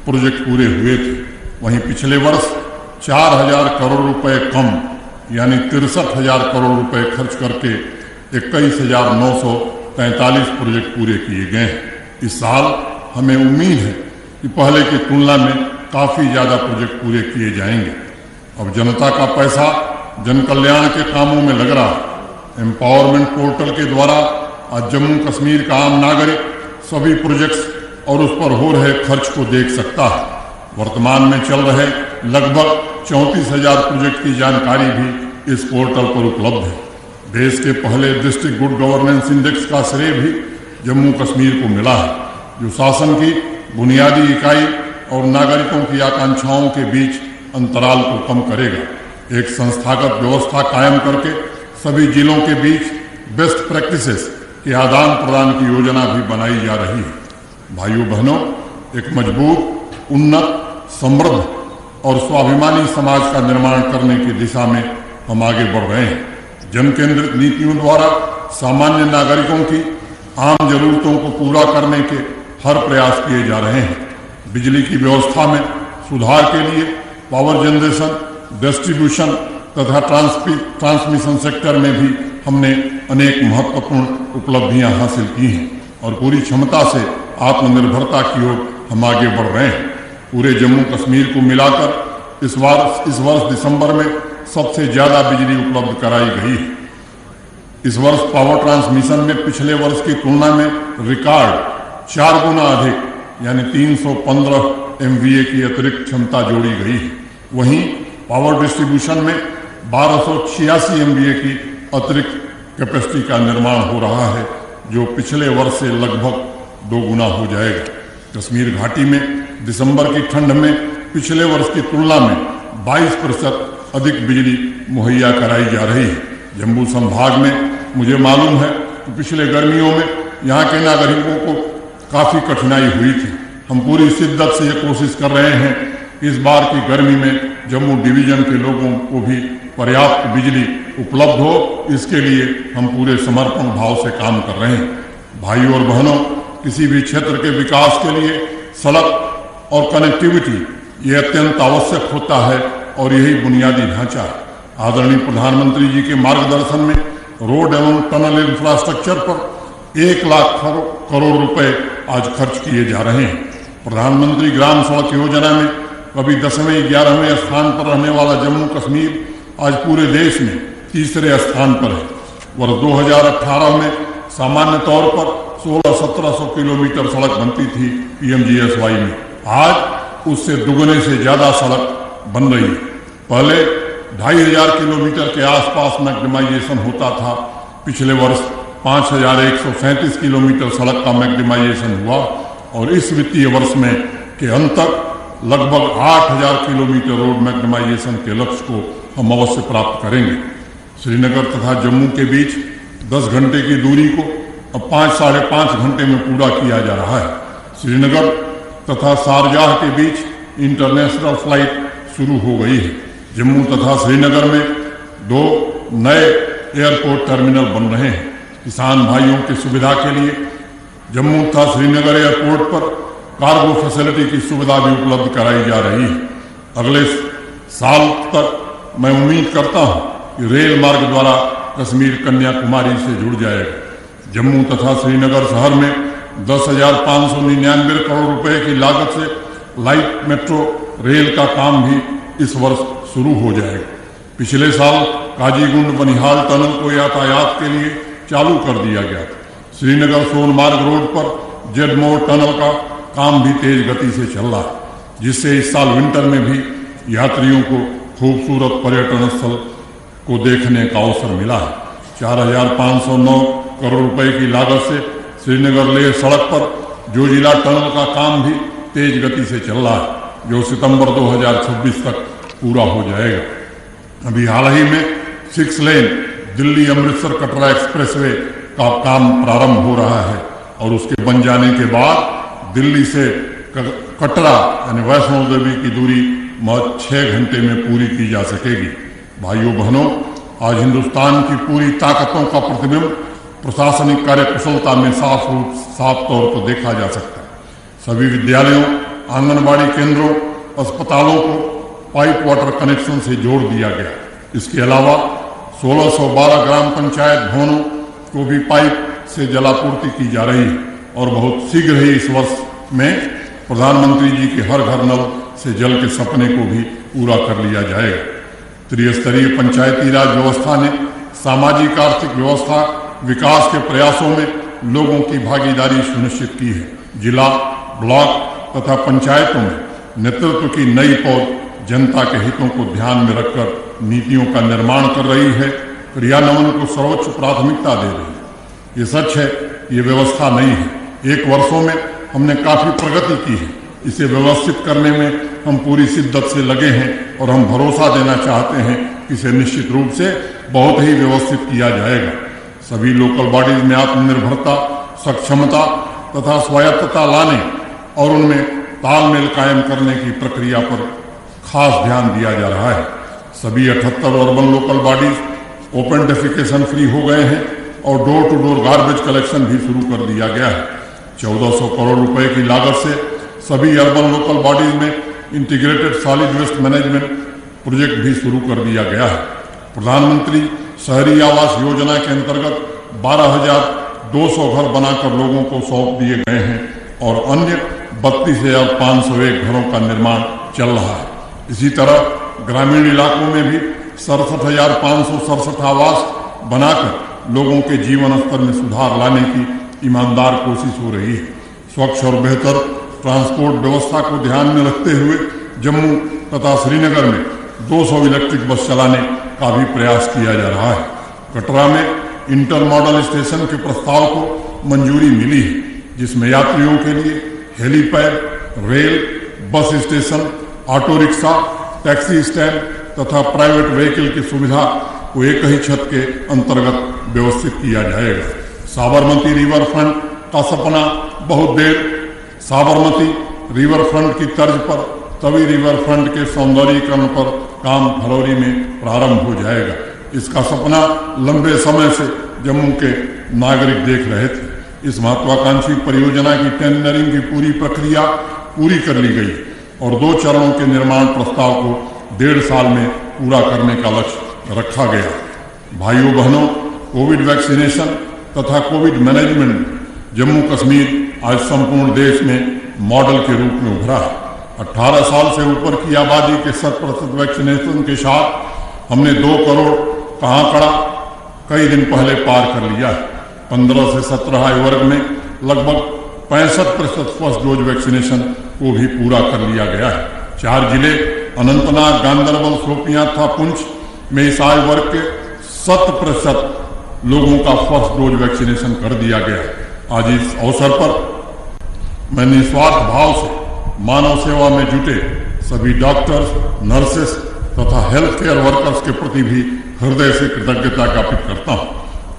प्रोजेक्ट पूरे हुए थे। वहीं पिछले वर्ष 4,000 करोड़ रुपए कम यानी 63,000 करोड़ रुपए खर्च करके 21,943 प्रोजेक्ट पूरे किए गए हैं। इस साल हमें उम्मीद है कि पहले की तुलना में काफी ज्यादा प्रोजेक्ट पूरे किए जाएंगे। अब जनता का पैसा जन कल्याण के कामों में लग रहा है। एम्पावरमेंट पोर्टल के द्वारा आज जम्मू कश्मीर का आम नागरिक सभी प्रोजेक्ट्स और उस पर हो रहे खर्च को देख सकता है। वर्तमान में चल रहे लगभग 34,000 प्रोजेक्ट की जानकारी भी इस पोर्टल पर उपलब्ध है। देश के पहले डिस्ट्रिक्ट गुड गवर्नेंस इंडेक्स का श्रेय भी जम्मू कश्मीर को मिला है, जो शासन की बुनियादी इकाई और नागरिकों की आकांक्षाओं के बीच अंतराल को कम करेगा। एक संस्थागत व्यवस्था कायम करके सभी जिलों के बीच बेस्ट प्रैक्टिसेस के आदान प्रदान की योजना भी बनाई जा रही है। भाइयों बहनों, एक मजबूत, उन्नत, समृद्ध और स्वाभिमानी समाज का निर्माण करने की दिशा में हम आगे बढ़ रहे हैं। जन केंद्रित नीतियों द्वारा सामान्य नागरिकों की आम जरूरतों को पूरा करने के हर प्रयास किए जा रहे हैं। बिजली की व्यवस्था में सुधार के लिए पावर जनरेशन, डिस्ट्रीब्यूशन तथा ट्रांसमिशन सेक्टर में भी हमने अनेक महत्वपूर्ण उपलब्धियां हासिल की हैं और पूरी क्षमता से आत्मनिर्भरता की ओर हम आगे बढ़ रहे हैं। पूरे जम्मू कश्मीर को मिलाकर इस वर्ष दिसंबर में सबसे ज्यादा बिजली उपलब्ध कराई गई है। इस वर्ष पावर ट्रांसमिशन में पिछले वर्ष की तुलना में रिकॉर्ड 4 गुना अधिक यानी 315 MVA की अतिरिक्त क्षमता जोड़ी गई है। वहीं पावर डिस्ट्रीब्यूशन में 1286 MVA की अतिरिक्त कैपेसिटी का निर्माण हो रहा है, जो पिछले वर्ष से लगभग 2 गुना हो जाएगा। कश्मीर घाटी में दिसंबर की ठंड में पिछले वर्ष की तुलना में 22% अधिक बिजली मुहैया कराई जा रही है। जम्मू संभाग में मुझे मालूम है कि पिछले गर्मियों में यहाँ के नागरिकों को काफी कठिनाई हुई थी। हम पूरी शिद्दत से ये कोशिश कर रहे हैं इस बार की गर्मी में जम्मू डिवीजन के लोगों को भी पर्याप्त बिजली उपलब्ध हो। इसके लिए हम पूरे समर्पण भाव से काम कर रहे हैं। भाइयों और बहनों, किसी भी क्षेत्र के विकास के लिए सड़क और कनेक्टिविटी ये अत्यंत आवश्यक होता है और यही बुनियादी ढांचा है। आदरणीय प्रधानमंत्री जी के मार्गदर्शन में रोड एवं टनल इंफ्रास्ट्रक्चर पर 1 लाख करोड़ रुपए आज खर्च किए जा रहे हैं। प्रधानमंत्री ग्राम सड़क योजना में कभी 10वें 11वें स्थान पर रहने वाला जम्मू कश्मीर आज पूरे देश में तीसरे स्थान पर है। वर्ष 2018 में सामान्य तौर पर 1600-1700 किलोमीटर सड़क बनती थी PMGSY में, आज उससे दुगने से ज्यादा सड़क बन रही है। पहले 2500 किलोमीटर के आसपास मैग्नेमाइजेशन होता था। पिछले वर्ष 5137 किलोमीटर सड़क का मैग्नेमाइजेशन हुआ और इस वित्तीय वर्ष में के अंत तक लगभग 8000 किलोमीटर रोड मैग्नेमाइजेशन के लक्ष्य को हम अवश्य प्राप्त करेंगे। श्रीनगर तथा जम्मू के बीच 10 घंटे की दूरी को अब 5-साढ़े 5 घंटे में पूरा किया जा रहा है। श्रीनगर तथा शारजाह के बीच इंटरनेशनल फ्लाइट शुरू हो गई है। जम्मू तथा श्रीनगर में 2 नए एयरपोर्ट टर्मिनल बन रहे हैं। किसान भाइयों की सुविधा के लिए जम्मू तथा श्रीनगर एयरपोर्ट पर कार्गो फैसिलिटी की सुविधा भी उपलब्ध कराई जा रही है। अगले साल तक मैं उम्मीद करता हूं कि रेल मार्ग द्वारा कश्मीर कन्याकुमारी से जुड़ जाएगा। जम्मू तथा श्रीनगर शहर में 10,599 करोड़ रुपए की लागत से लाइट मेट्रो रेल का काम भी इस वर्ष शुरू हो जाएगा। पिछले साल काजीगुंड बनिहाल टनल को यातायात के लिए चालू कर दिया गया था। श्रीनगर सोनमार्ग रोड पर जेडमोर टनल का काम भी तेज गति से चल रहा है, जिससे इस साल विंटर में भी यात्रियों को खूबसूरत पर्यटन स्थल को देखने का अवसर मिला है। 4,509 करोड़ रुपए की लागत से श्रीनगर लेह सड़क पर जोजिला टनल का काम भी तेज गति से चल रहा है, जो सितंबर 2026 तक पूरा हो जाएगा। अभी हाल ही में 6 लेन दिल्ली अमृतसर कटरा एक्सप्रेसवे का काम प्रारंभ हो रहा है और उसके बन जाने के बाद दिल्ली से कटरा यानी वैष्णो देवी की दूरी 6 घंटे में पूरी की जा सकेगी। भाइयों बहनों, आज हिंदुस्तान की पूरी ताकतों का प्रतिबिंब प्रशासनिक कार्यकुशलता में साफ तौर पर देखा जा सकता है। सभी विद्यालयों, आंगनबाड़ी केंद्रों, अस्पतालों को पाइप वाटर कनेक्शन से जोड़ दिया गया। इसके अलावा 1612 ग्राम पंचायत भवनों को भी पाइप से जलापूर्ति की जा रही है और बहुत शीघ्र ही इस वर्ष में प्रधानमंत्री जी के हर घर नल से जल के सपने को भी पूरा कर लिया जाएगा। त्रिस्तरीय पंचायती राज व्यवस्था ने सामाजिक आर्थिक व्यवस्था विकास के प्रयासों में लोगों की भागीदारी सुनिश्चित की है। जिला, ब्लॉक तथा पंचायतों में नेतृत्व की नई पौध जनता के हितों को ध्यान में रखकर नीतियों का निर्माण कर रही है, क्रियान्वयन को सर्वोच्च प्राथमिकता दे रही है। ये सच है, ये व्यवस्था नहीं है। 1 वर्षों में हमने काफी प्रगति की है। इसे व्यवस्थित करने में हम पूरी शिद्दत से लगे हैं और हम भरोसा देना चाहते हैं कि इसे निश्चित रूप से बहुत ही व्यवस्थित किया जाएगा। सभी लोकल बॉडीज में आत्मनिर्भरता, सक्षमता तथा स्वायत्तता लाने और उनमें तालमेल कायम करने की प्रक्रिया पर खास ध्यान दिया जा रहा है। सभी 78 urban local bodies open defecation free हो गए हैं और door to door garbage collection भी शुरू कर दिया गया है। 1400 करोड़ रुपए की लागत से सभी अर्बन लोकल बॉडीज में integrated solid waste management project भी शुरू कर दिया गया है। प्रधानमंत्री शहरी आवास योजना के अंतर्गत 12,200 घर बनाकर लोगों को सौंप दिए गए हैं और अन्य 32,501 घरों का निर्माण चल रहा है। इसी तरह ग्रामीण इलाकों में भी 67,567 आवास बनाकर लोगों के जीवन स्तर में सुधार लाने की ईमानदार कोशिश हो रही है। स्वच्छ और बेहतर ट्रांसपोर्ट व्यवस्था को ध्यान में रखते हुए जम्मू तथा श्रीनगर में 200 इलेक्ट्रिक बस चलाने का भी प्रयास किया जा रहा है। कटरा में इंटर मॉडल स्टेशन के प्रस्ताव को मंजूरी मिली है, जिसमें यात्रियों के लिए helipad, rail, bus station, auto rickshaw, taxi stand तथा प्राइवेट व्हीकल की सुविधा को एक ही छत के अंतर्गत व्यवस्थित किया जाएगा। साबरमती रिवर फ्रंट का सपना बहुत देर साबरमती रिवर फ्रंट की तर्ज पर तवी रिवर फ्रंट के सौंदर्यीकरण पर काम फरवरी में प्रारंभ हो जाएगा। इसका सपना लंबे समय से जम्मू के नागरिक देख रहे थे। इस महत्वाकांक्षी परियोजना की टेंडरिंग की पूरी प्रक्रिया पूरी कर ली गई और 2 चरणों के निर्माण प्रस्ताव को 1.5 साल में पूरा करने का लक्ष्य रखा गया। भाइयों बहनों, कोविड वैक्सीनेशन तथा कोविड मैनेजमेंट जम्मू कश्मीर आज संपूर्ण देश में मॉडल के रूप में उभरा है। 18 साल से ऊपर की आबादी के 100% वैक्सीनेशन के साथ हमने 2 करोड़ का आंकड़ा कई दिन पहले पार कर लिया है। 15 से 17 आयु वर्ग में लगभग 65% फर्स्ट डोज वैक्सीनेशन को भी पूरा कर लिया गया है। 4 जिले अनंतनाग, गांदरबल, शोपियां तथा पुंछ में इस आयु वर्ग के 100% लोगों का फर्स्ट डोज वैक्सीनेशन कर दिया गया। आज इस अवसर पर मैं निस्वार्थ भाव से मानव सेवा में जुटे सभी डॉक्टर्स, नर्सेस तथा हेल्थ केयर वर्कर्स के प्रति भी हृदय से कृतज्ञता ज्ञापित करता हूँ।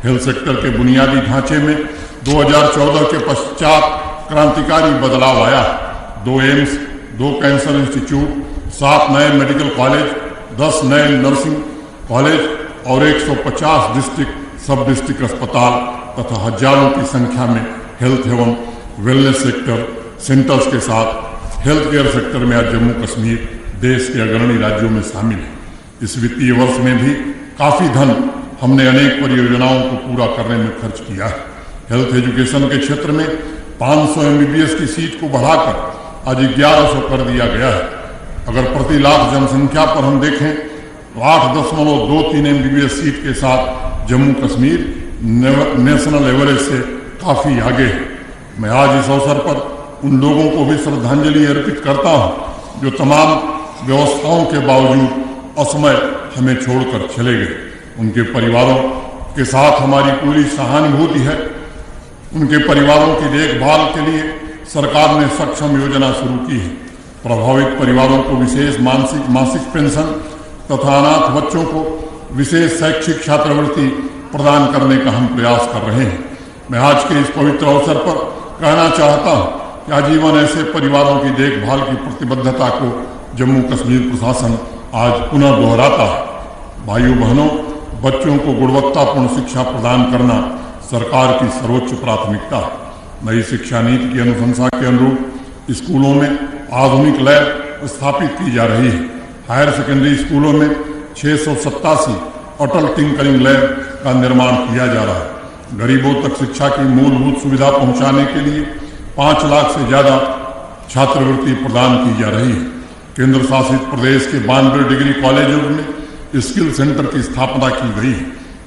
हेल्थ सेक्टर के बुनियादी ढांचे में 2014 के पश्चात क्रांतिकारी बदलाव आया। 2 एम्स, 2 कैंसर इंस्टीट्यूट, 7 नए मेडिकल कॉलेज, 10 नए नर्सिंग कॉलेज और 150 डिस्ट्रिक्ट, सब डिस्ट्रिक्ट अस्पताल तथा हजारों की संख्या में हेल्थ एवं वेलनेस सेंटर्स के साथ हेल्थ केयर सेक्टर में आज जम्मू कश्मीर देश के अग्रणी राज्यों में शामिल है। इस वित्तीय वर्ष में भी काफी धन हमने अनेक परियोजनाओं को पूरा करने में खर्च किया है। हेल्थ एजुकेशन के क्षेत्र में 500 MBBS की सीट को बढ़ाकर आज 1100 कर दिया गया है। अगर प्रति लाख जनसंख्या पर हम देखें तो 8.23 MBBS सीट के साथ जम्मू कश्मीर नेशनल एवरेज से काफी आगे है। मैं आज इस अवसर पर उन लोगों को भी श्रद्धांजलि अर्पित करता हूं जो तमाम व्यवस्थाओं के बावजूद असमय हमें छोड़कर चले गए। उनके परिवारों के साथ हमारी पूरी सहानुभूति है। उनके परिवारों की देखभाल के लिए सरकार ने सक्षम योजना शुरू की है। प्रभावित परिवारों को विशेष मासिक पेंशन तथा अनाथ बच्चों को विशेष शैक्षिक छात्रवृत्ति प्रदान करने का हम प्रयास कर रहे हैं। मैं आज के इस पवित्र अवसर पर कहना चाहता हूं कि आजीवन ऐसे परिवारों की देखभाल की प्रतिबद्धता को जम्मू कश्मीर प्रशासन आज पुनः दोहराता है। भाइयों बहनों, बच्चों को गुणवत्तापूर्ण शिक्षा प्रदान करना सरकार की सर्वोच्च प्राथमिकता है। नई शिक्षा नीति की अनुशंसा के अनुरूप स्कूलों में आधुनिक लैब स्थापित की जा रही है। हायर सेकेंडरी स्कूलों में 687 अटल टिंकरिंग लैब का निर्माण किया जा रहा है। गरीबों तक शिक्षा की मूलभूत सुविधा पहुंचाने के लिए 5 लाख से ज्यादा छात्रवृत्ति प्रदान की जा रही है। केंद्र शासित प्रदेश के 92 डिग्री कॉलेजों में स्किल सेंटर की स्थापना की गई है।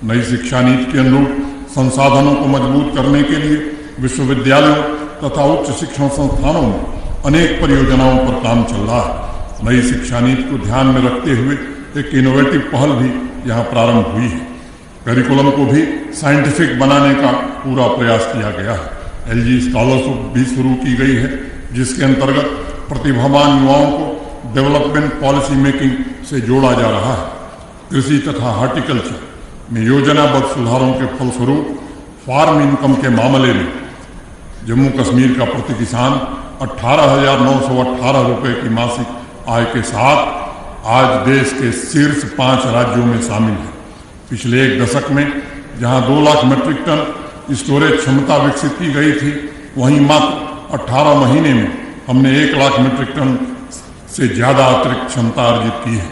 नई शिक्षा नीति के अनुरूप संसाधनों को मजबूत करने के लिए विश्वविद्यालयों तथा उच्च शिक्षण संस्थानों में अनेक परियोजनाओं पर काम चल रहा है। नई शिक्षा नीति को ध्यान में रखते हुए एक इनोवेटिव पहल भी यहाँ प्रारंभ हुई है। करिकुलम को भी साइंटिफिक बनाने का पूरा प्रयास किया गया है। LG स्कॉलरशिप भी शुरू की गई है, जिसके अंतर्गत प्रतिभावान युवाओं को डेवलपमेंट पॉलिसी मेकिंग से जोड़ा जा रहा है। कृषि तथा हॉर्टिकल्चर में योजनाबद्ध सुधारों के फलस्वरूप फार्म इनकम के मामले में जम्मू कश्मीर का प्रति किसान 18,918 रुपये की मासिक आय के साथ आज देश के शीर्ष 5 राज्यों में शामिल है। पिछले 1 दशक में जहां 2 लाख मीट्रिक टन स्टोरेज क्षमता विकसित की गई थी, वहीं मात्र 18 महीने में हमने 1 लाख मीट्रिक टन से ज्यादा अतिरिक्त क्षमता अर्जित की है।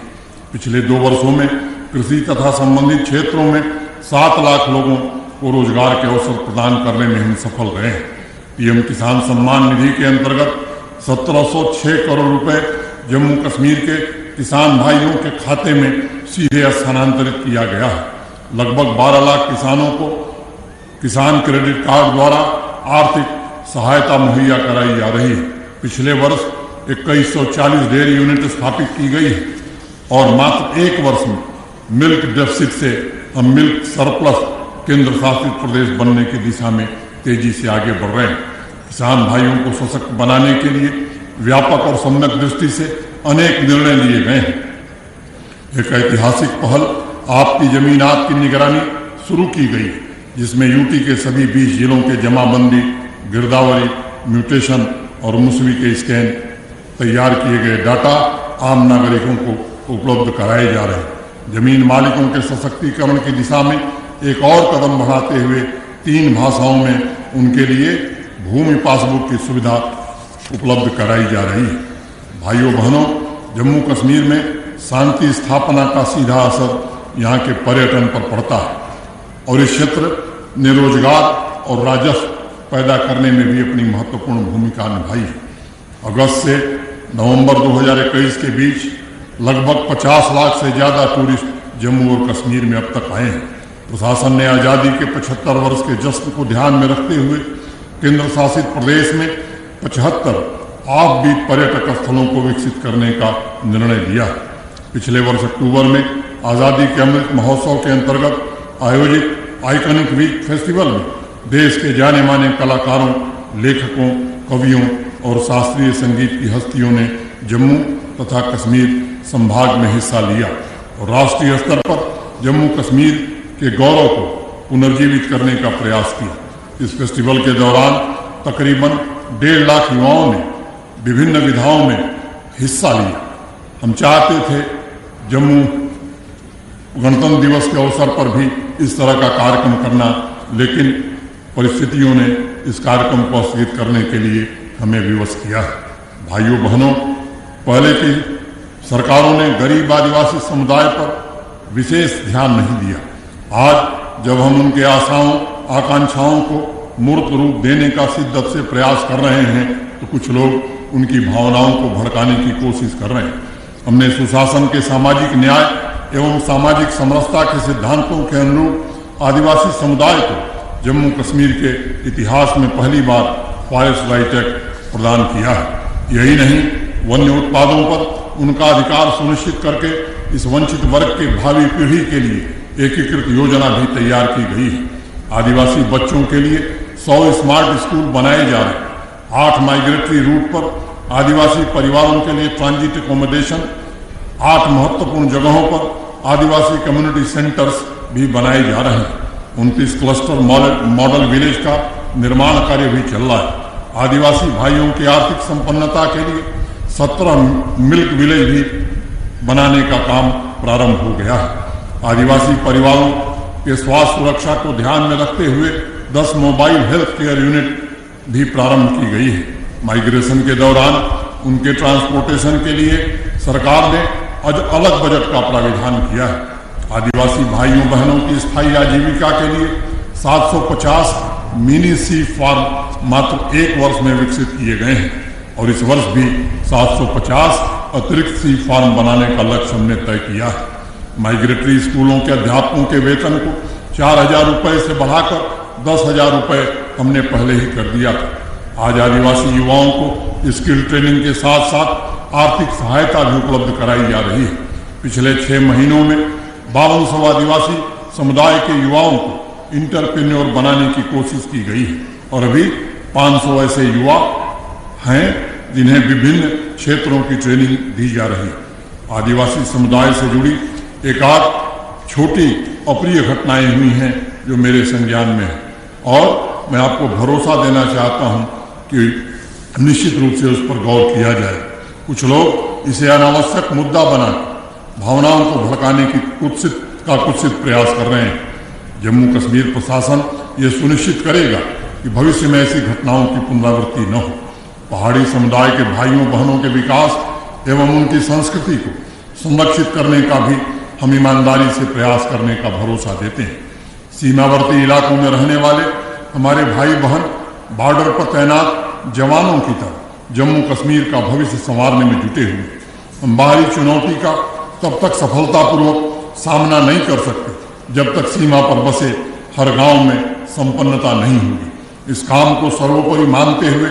पिछले 2 वर्षों में कृषि तथा संबंधित क्षेत्रों में 7 लाख लोगों को रोजगार के अवसर प्रदान करने में हम सफल रहे हैं। PM किसान सम्मान निधि के अंतर्गत 1706 करोड़ रुपए जम्मू कश्मीर के किसान भाइयों के खाते में सीधे स्थानांतरित किया गया है। लगभग 12 लाख किसानों को किसान क्रेडिट कार्ड द्वारा आर्थिक सहायता मुहैया कराई जा रही है। पिछले वर्ष 2140 डेयरी यूनिट स्थापित की गई है और मात्र 1 वर्ष में मिल्क डेफिसिट से हम मिल्क सरप्लस केंद्र शासित प्रदेश बनने की दिशा में तेजी से आगे बढ़ रहे हैं। किसान भाइयों को सशक्त बनाने के लिए व्यापक और सम्यक दृष्टि से अनेक निर्णय लिए गए हैं। एक ऐतिहासिक पहल आपकी जमीन आपकी निगरानी शुरू की गई है, जिसमें यूटी के सभी 20 जिलों के जमाबंदी, गिरदावरी, म्यूटेशन और मुसवी के स्कैन तैयार किए गए डाटा आम नागरिकों को उपलब्ध कराए जा रहे हैं। जमीन मालिकों के सशक्तिकरण की दिशा में एक और कदम बढ़ाते हुए 3 भाषाओं में उनके लिए भूमि पासबुक की सुविधा उपलब्ध कराई जा रही है। भाइयों बहनों, जम्मू कश्मीर में शांति स्थापना का सीधा असर यहाँ के पर्यटन पर पड़ता है और इस क्षेत्र ने रोजगार और राजस्व पैदा करने में भी अपनी महत्वपूर्ण भूमिका निभाई है। अगस्त से नवंबर 2021 के बीच लगभग 50 लाख से ज्यादा टूरिस्ट जम्मू और कश्मीर में अब तक आए हैं। प्रशासन ने आजादी के 75 वर्ष के जश्न को ध्यान में रखते हुए केंद्र शासित प्रदेश में 75 ऑफबीट पर्यटक स्थलों को विकसित करने का निर्णय लिया। पिछले वर्ष अक्टूबर में आजादी के अमृत महोत्सव के अंतर्गत आयोजित आइकॉनिक वीक फेस्टिवल में देश के जाने माने कलाकारों, लेखकों, कवियों और शास्त्रीय संगीत की हस्तियों ने जम्मू तथा कश्मीर संभाग में हिस्सा लिया और राष्ट्रीय स्तर पर जम्मू कश्मीर के गौरव को पुनर्जीवित करने का प्रयास किया। इस फेस्टिवल के दौरान तकरीबन 1.5 लाख युवाओं ने विभिन्न विधाओं में हिस्सा लिया। हम चाहते थे जम्मू गणतंत्र दिवस के अवसर पर भी इस तरह का कार्यक्रम करना, लेकिन परिस्थितियों ने इस कार्यक्रम को स्थगित करने के लिए हमें विवश किया है। भाइयों बहनों, पहले की सरकारों ने गरीब आदिवासी समुदाय पर विशेष ध्यान नहीं दिया। आज जब हम उनके आशाओं, आकांक्षाओं को मूर्त रूप देने का शिद्दत से प्रयास कर रहे हैं तो कुछ लोग उनकी भावनाओं को भड़काने की कोशिश कर रहे हैं। हमने सुशासन के सामाजिक न्याय एवं सामाजिक समरसता के सिद्धांतों के अनुरूप आदिवासी समुदाय को जम्मू कश्मीर के इतिहास में पहली बार फॉरेस्ट राइट एक्ट प्रदान किया है। यही नहीं, वन्य उत्पादों पर उनका अधिकार सुनिश्चित करके इस वंचित वर्ग के भावी पीढ़ी के लिए एकीकृत योजना भी तैयार की गई है। आदिवासी बच्चों के लिए 100 स्मार्ट स्कूल बनाए जा रहे हैं। 8 माइग्रेटरी रूट पर आदिवासी परिवारों के लिए ट्रांजिट एकोमोडेशन, 8 महत्वपूर्ण जगहों पर आदिवासी कम्युनिटी सेंटर्स भी बनाए जा रहे हैं। 29 क्लस्टर मॉडल विलेज का निर्माण कार्य भी चल रहा है। आदिवासी भाइयों की आर्थिक संपन्नता के लिए 17 मिल्क विलेज भी बनाने का काम प्रारंभ हो गया है। आदिवासी परिवारों के स्वास्थ्य सुरक्षा को ध्यान में रखते हुए 10 मोबाइल हेल्थ केयर यूनिट भी प्रारंभ की गई है। माइग्रेशन के दौरान उनके ट्रांसपोर्टेशन के लिए सरकार ने अलग बजट का प्राविधान किया है। आदिवासी भाइयों बहनों की स्थायी आजीविका के लिए 750 मिनी सी फार्म मात्र 1 वर्ष में विकसित किए गए हैं और इस वर्ष भी 750 अतिरिक्त सी फार्म बनाने का लक्ष्य हमने तय किया है। माइग्रेटरी स्कूलों के अध्यापकों के वेतन को 4,000 रुपये से बढ़ाकर 10,000 रुपये हमने पहले ही कर दिया था। आज आदिवासी युवाओं को स्किल ट्रेनिंग के साथ साथ आर्थिक सहायता भी उपलब्ध कराई जा रही है। पिछले 6 महीनों में 5200 आदिवासी समुदाय के युवाओं को इंटरप्रेन्योर बनाने की कोशिश की गई है और अभी 500 ऐसे युवा हैं जिन्हें विभिन्न क्षेत्रों की ट्रेनिंग दी जा रही है। आदिवासी समुदाय से जुड़ी एकाध छोटी अप्रिय घटनाएं हुई हैं जो मेरे संज्ञान में है और मैं आपको भरोसा देना चाहता हूं कि निश्चित रूप से उस पर गौर किया जाए। कुछ लोग इसे अनावश्यक मुद्दा बना भावनाओं को भड़काने की कुत्सित प्रयास कर रहे हैं। जम्मू कश्मीर प्रशासन ये सुनिश्चित करेगा कि भविष्य में ऐसी घटनाओं की पुनरावृत्ति न हो। पहाड़ी समुदाय के भाइयों बहनों के विकास एवं उनकी संस्कृति को संरक्षित करने का भी हम ईमानदारी से प्रयास करने का भरोसा देते हैं। सीमावर्ती इलाकों में रहने वाले हमारे भाई बहन बॉर्डर पर तैनात जवानों की तरह जम्मू कश्मीर का भविष्य संवारने में जुटे हुए। हम बाहरी चुनौती का तब तक सफलतापूर्वक सामना नहीं कर सकते जब तक सीमा पर बसे हर गांव में संपन्नता नहीं होगी। इस काम को सर्वोपरि मानते हुए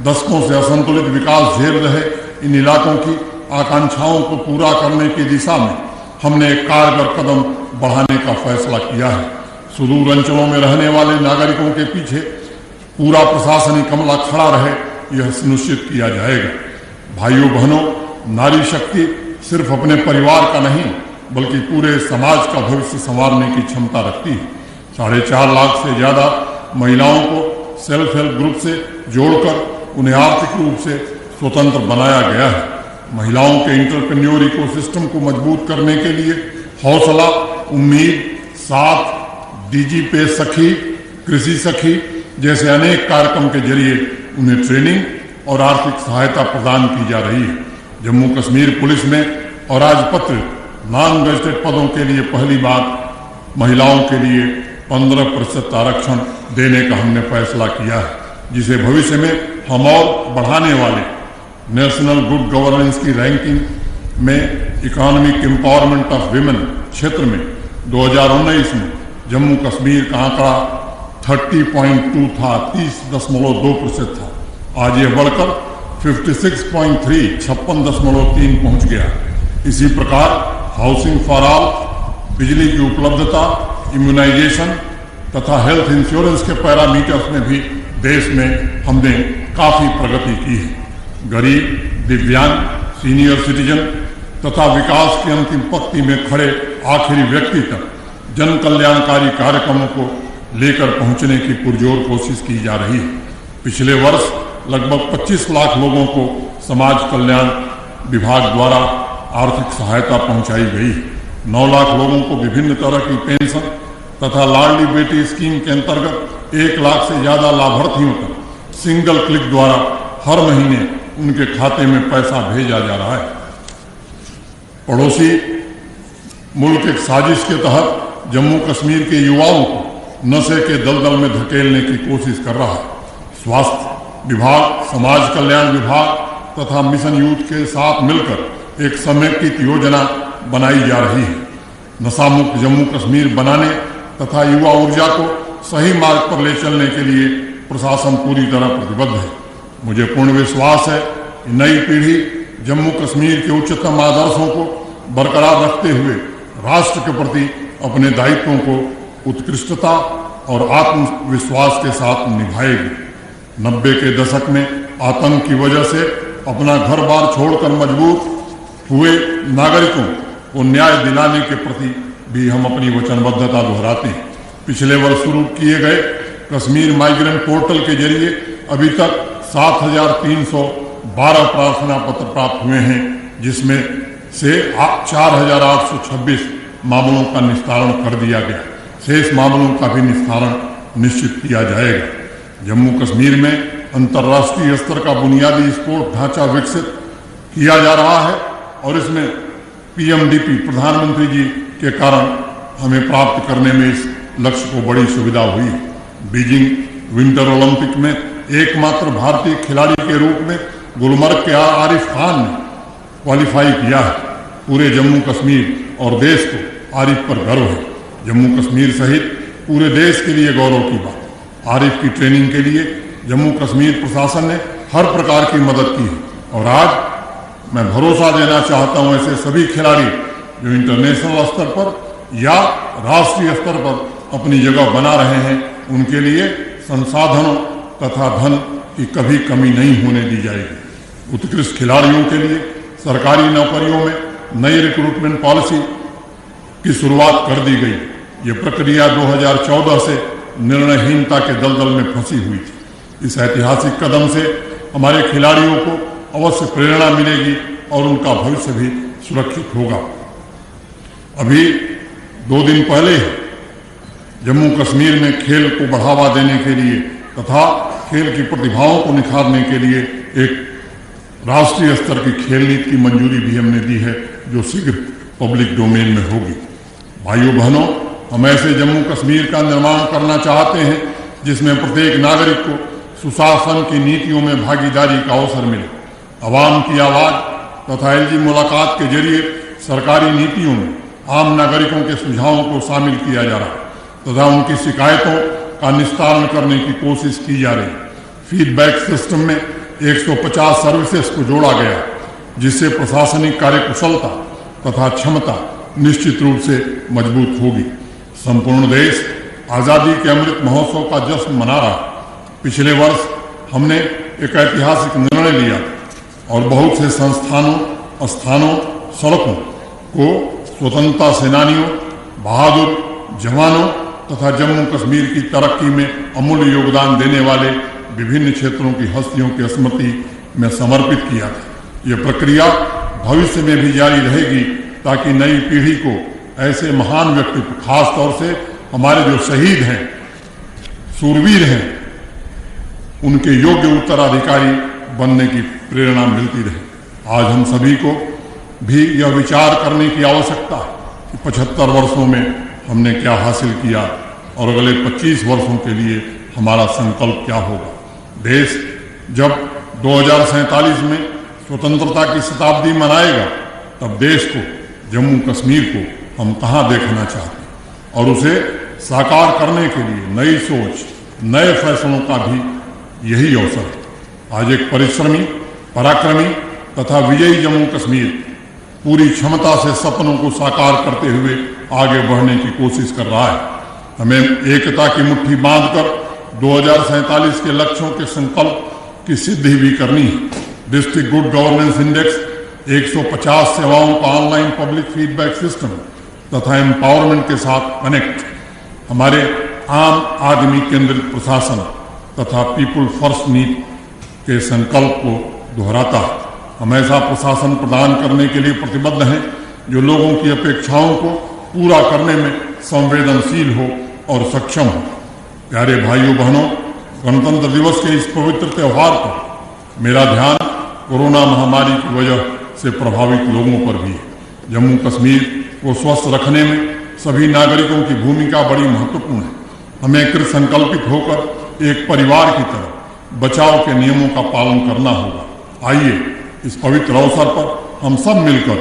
दशकों से असंतुलित विकास झेल रहे इन इलाकों की आकांक्षाओं को पूरा करने की दिशा में हमने एक कारगर कदम बढ़ाने का फैसला किया है। सुदूर अंचलों में रहने वाले नागरिकों के पीछे पूरा प्रशासनिक अमला खड़ा रहे, यह सुनिश्चित किया जाएगा। भाइयों बहनों, नारी शक्ति सिर्फ अपने परिवार का नहीं बल्कि पूरे समाज का भविष्य संवारने की क्षमता रखती है। 4.5 लाख से ज्यादा महिलाओं को सेल्फ हेल्प ग्रुप से जोड़कर उन्हें आर्थिक रूप से स्वतंत्र बनाया गया है। महिलाओं के इंटरप्रेन्योर इकोसिस्टम को मजबूत करने के लिए हौसला, उम्मीद, साथ, डीजी पे सखी, कृषि सखी जैसे अनेक कार्यक्रम के जरिए उन्हें ट्रेनिंग और आर्थिक सहायता प्रदान की जा रही है। जम्मू कश्मीर पुलिस में अराजपत्रित नॉन गजेटेड पदों के लिए पहली बार महिलाओं के लिए 15% आरक्षण देने का हमने फैसला किया है, जिसे भविष्य में हम और बढ़ाने वाले नेशनल गुड गवर्नेंस की रैंकिंग में इकोनॉमिक एम्पावरमेंट ऑफ विमेन क्षेत्र में 2019 में जम्मू कश्मीर का आंकड़ा 30.2 था, 30.2% था। आज यह बढ़कर 56.3 56.3 पहुंच गया। इसी प्रकार हाउसिंग फॉर ऑल, बिजली की उपलब्धता, इम्यूनाइजेशन तथा हेल्थ इंश्योरेंस के पैरामीटर्स में भी देश में हमने काफी प्रगति की है। गरीब, दिव्यांग, सीनियर सिटीजन तथा विकास की अंतिम पंक्ति में खड़े आखिरी व्यक्ति तक जन कल्याणकारी कार्यक्रमों को लेकर पहुंचने की पुरजोर कोशिश की जा रही है। पिछले वर्ष लगभग 25 लाख लोगों को समाज कल्याण विभाग द्वारा आर्थिक सहायता पहुंचाई गई। 9 लाख लोगों को विभिन्न तरह की पेंशन तथा लाडली बेटी स्कीम के अंतर्गत 1 लाख से ज्यादा लाभार्थियों तक सिंगल क्लिक द्वारा हर महीने उनके खाते में पैसा भेजा जा रहा है। पड़ोसी मुल्क एक साजिश के तहत जम्मू कश्मीर के युवाओं को नशे के दलदल में धकेलने की कोशिश कर रहा है। स्वास्थ्य विभाग, समाज कल्याण विभाग तथा मिशन यूथ के साथ मिलकर एक समेकित योजना बनाई जा रही है। नशा मुक्त जम्मू कश्मीर बनाने तथा युवा ऊर्जा को सही मार्ग पर ले चलने के लिए प्रशासन पूरी तरह प्रतिबद्ध है। मुझे पूर्ण विश्वास है कि नई पीढ़ी जम्मू कश्मीर के उच्चतम आदर्शों को बरकरार रखते हुए राष्ट्र के प्रति अपने दायित्वों को उत्कृष्टता और आत्मविश्वास के साथ निभाएगी। 90 के दशक में आतंक की वजह से अपना घर बार छोड़कर मजबूर हुए नागरिकों को न्याय दिलाने के प्रति भी हम अपनी वचनबद्धता दोहराते हैं। पिछले वर्ष शुरू किए गए कश्मीर माइग्रेंट पोर्टल के जरिए अभी तक 7,312 प्रार्थना पत्र प्राप्त हुए हैं, जिसमें से 4,826 मामलों का निस्तारण कर दिया गया। शेष मामलों का भी निस्तारण निश्चित किया जाएगा। जम्मू कश्मीर में अंतर्राष्ट्रीय स्तर का बुनियादी स्पोर्ट ढांचा विकसित किया जा रहा है और इसमें पीएमडीपी प्रधानमंत्री जी के कारण हमें प्राप्त करने में इस लक्ष्य को बड़ी सुविधा हुई है। बीजिंग विंटर ओलंपिक में एकमात्र भारतीय खिलाड़ी के रूप में गुलमर्ग के आरिफ खान ने क्वालिफाई किया है। पूरे जम्मू कश्मीर और देश को आरिफ पर गर्व है। जम्मू कश्मीर सहित पूरे देश के लिए गौरव की बात। आरिफ की ट्रेनिंग के लिए जम्मू कश्मीर प्रशासन ने हर प्रकार की मदद की है और आज मैं भरोसा देना चाहता हूं ऐसे सभी खिलाड़ी जो इंटरनेशनल स्तर पर या राष्ट्रीय स्तर पर अपनी जगह बना रहे हैं, उनके लिए संसाधनों तथा धन की कभी कमी नहीं होने दी जाएगी। उत्कृष्ट खिलाड़ियों के लिए सरकारी नौकरियों में नई रिक्रूटमेंट पॉलिसी की शुरुआत कर दी गई। ये प्रक्रिया 2014 से निर्णयहीनता के दलदल में फंसी हुई थी। इस ऐतिहासिक कदम से हमारे खिलाड़ियों को अवश्य प्रेरणा मिलेगी और उनका भविष्य भी सुरक्षित होगा। अभी 2 दिन पहले जम्मू कश्मीर में खेल को बढ़ावा देने के लिए तथा खेल की प्रतिभाओं को निखारने के लिए एक राष्ट्रीय स्तर की खेल नीति की मंजूरी भी हमने दी है, जो शीघ्र पब्लिक डोमेन में होगी। भाइयों बहनों, हम ऐसे जम्मू कश्मीर का निर्माण करना चाहते हैं जिसमें प्रत्येक नागरिक को सुशासन की नीतियों में भागीदारी का अवसर मिले। आवाम की आवाज तथा एलजी मुलाकात के जरिए सरकारी नीतियों में आम नागरिकों के सुझावों को शामिल किया जा रहा है तथा उनकी शिकायतों का निस्तारण करने की कोशिश की जा रही है। फीडबैक सिस्टम में 150 सर्विसेज को जोड़ा गया, जिससे प्रशासनिक कार्यकुशलता तथा क्षमता निश्चित रूप से मजबूत होगी। संपूर्ण देश आजादी के अमृत महोत्सव का जश्न मना रहा है। पिछले वर्ष हमने एक ऐतिहासिक निर्णय लिया और बहुत से संस्थानों, स्थानों, सड़कों को स्वतंत्रता सेनानियों, बहादुर जवानों तथा जम्मू कश्मीर की तरक्की में अमूल्य योगदान देने वाले विभिन्न क्षेत्रों की हस्तियों की स्मृति में समर्पित किया था। यह प्रक्रिया भविष्य में भी जारी रहेगी ताकि नई पीढ़ी को ऐसे महान व्यक्तित्व, खास तौर से हमारे जो शहीद हैं, सूरवीर हैं, उनके योग्य उत्तराधिकारी बनने की प्रेरणा मिलती रहे। आज हम सभी को भी यह विचार करने की आवश्यकता है कि 75 वर्षों में हमने क्या हासिल किया और अगले 25 वर्षों के लिए हमारा संकल्प क्या होगा। देश जब 2047 में स्वतंत्रता की शताब्दी मनाएगा तब देश को, जम्मू कश्मीर को हम कहाँ देखना चाहते हैं और उसे साकार करने के लिए नई सोच, नए फैसलों का भी यही अवसर है। आज एक परिश्रमी, पराक्रमी तथा विजयी जम्मू कश्मीर पूरी क्षमता से सपनों को साकार करते हुए आगे बढ़ने की कोशिश कर रहा है। हमें एकता की मुट्ठी बांधकर 2047 के लक्ष्यों के संकल्प की सिद्धि भी करनी है। डिस्ट्रिक्ट गुड गवर्नेंस इंडेक्स, 150 सेवाओं का ऑनलाइन पब्लिक फीडबैक सिस्टम तथा एम्पावरमेंट के साथ कनेक्ट हमारे आम आदमी केंद्रित प्रशासन तथा पीपुल फर्स्ट नीड के संकल्प को दोहराता है। हम ऐसा प्रशासन प्रदान करने के लिए प्रतिबद्ध हैं जो लोगों की अपेक्षाओं को पूरा करने में संवेदनशील हो और सक्षम हो। प्यारे भाइयों बहनों, गणतंत्र दिवस के इस पवित्र त्योहार पर मेरा ध्यान कोरोना महामारी की वजह से प्रभावित लोगों पर भी है। जम्मू कश्मीर को स्वस्थ रखने में सभी नागरिकों की भूमिका बड़ी महत्वपूर्ण है। हमें कृत संकल्पित होकर एक परिवार की तरह बचाव के नियमों का पालन करना होगा। आइए इस पवित्र अवसर पर हम सब मिलकर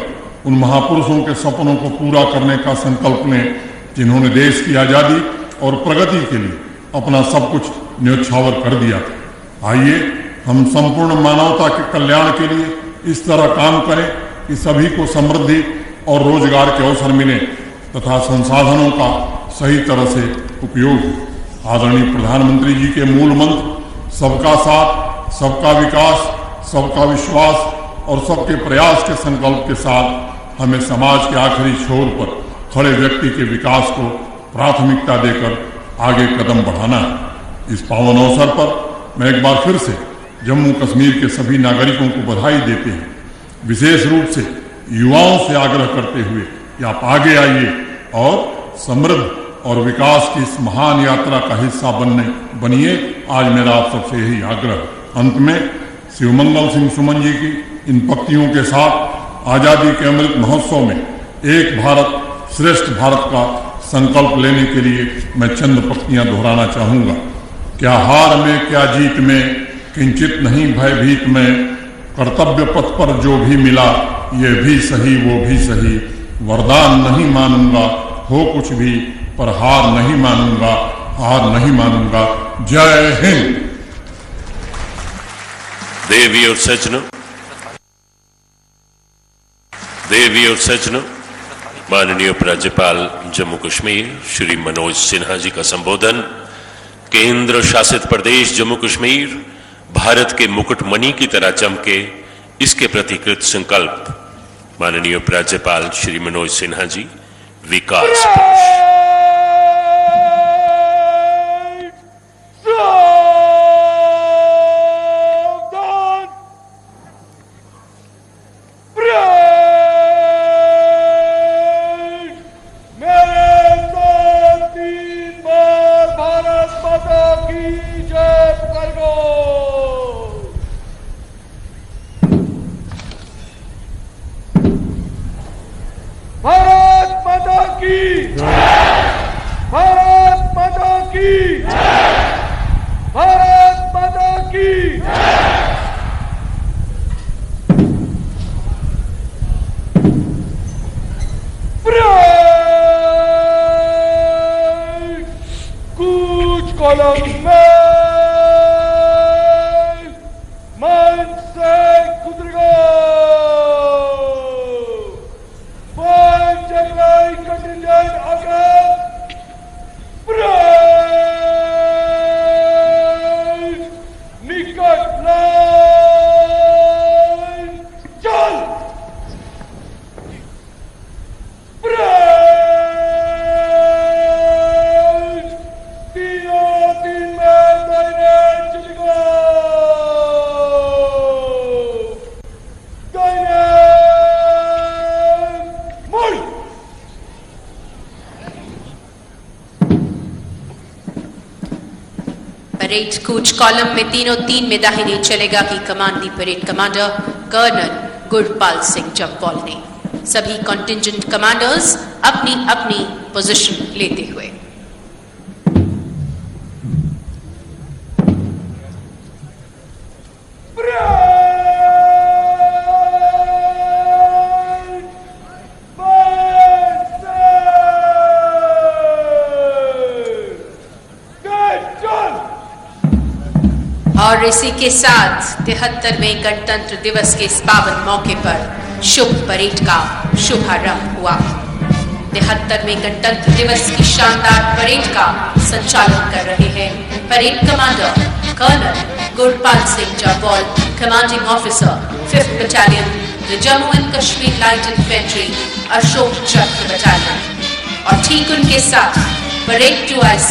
उन महापुरुषों के सपनों को पूरा करने का संकल्प लें जिन्होंने देश की आजादी और प्रगति के लिए अपना सब कुछ न्योछावर कर दिया था। आइए हम संपूर्ण मानवता के कल्याण के लिए इस तरह काम करें कि सभी को समृद्धि और रोजगार के अवसर मिले तथा संसाधनों का सही तरह से उपयोग। आदरणीय प्रधानमंत्री जी के मूल मंत्र सबका साथ, सबका विकास, सबका विश्वास और सबके प्रयास के संकल्प के साथ हमें समाज के आखिरी छोर पर खड़े व्यक्ति के विकास को प्राथमिकता देकर आगे कदम बढ़ाना है। इस पावन अवसर पर मैं एक बार फिर से जम्मू कश्मीर के सभी नागरिकों को बधाई देते हैं, विशेष रूप से युवाओं से आग्रह करते हुए कि आप आगे आइए और समृद्ध और विकास की इस महान यात्रा का हिस्सा बनिए। आज मेरा आप सबसे यही आग्रह। अंत में शिवमंगल सिंह सुमन जी की इन पंक्तियों के साथ आजादी के अमृत महोत्सव में एक भारत श्रेष्ठ भारत का संकल्प लेने के लिए मैं चंद पंक्तियां दोहराना चाहूंगा। क्या हार में क्या जीत में, किंचित नहीं भयभीत में, कर्तव्य पथ पर जो भी मिला ये भी सही वो भी सही, वरदान नहीं मानूंगा हो कुछ भी, पर हार नहीं मानूंगा, हार नहीं मानूंगा। जय हिंद। देवी और सज्जनों, माननीय उपराज्यपाल जम्मू कश्मीर श्री मनोज सिन्हा जी का संबोधन। केंद्र शासित प्रदेश जम्मू कश्मीर भारत के मुकुटमणि की तरह चमके, इसके प्रति कृत संकल्प माननीय उपराज्यपाल श्री मनोज सिन्हा जी, विकास पुरुष। परेड कूच कॉलम में तीनों तीन में दाहिने चलेगा की कमान दी parade commander colonel Gurpal Singh Jamwal ने। सभी कॉन्टिंजेंट कमांडर्स अपनी अपनी पोजीशन लेते हुए। और इसी के साथ 73वें गणतंत्र दिवस के इस पावन मौके पर शुभ परेड का शुभारंभ हुआ। 73वें गणतंत्र दिवस की शानदार परेड का संचालन कर रहे हैं parade commander colonel Gurpal Singh Jamwal, commanding officer 5th battalion the Jammu and Kashmir light infantry Ashok Chakra battalion. और ठीक उनके साथ परेड 2IC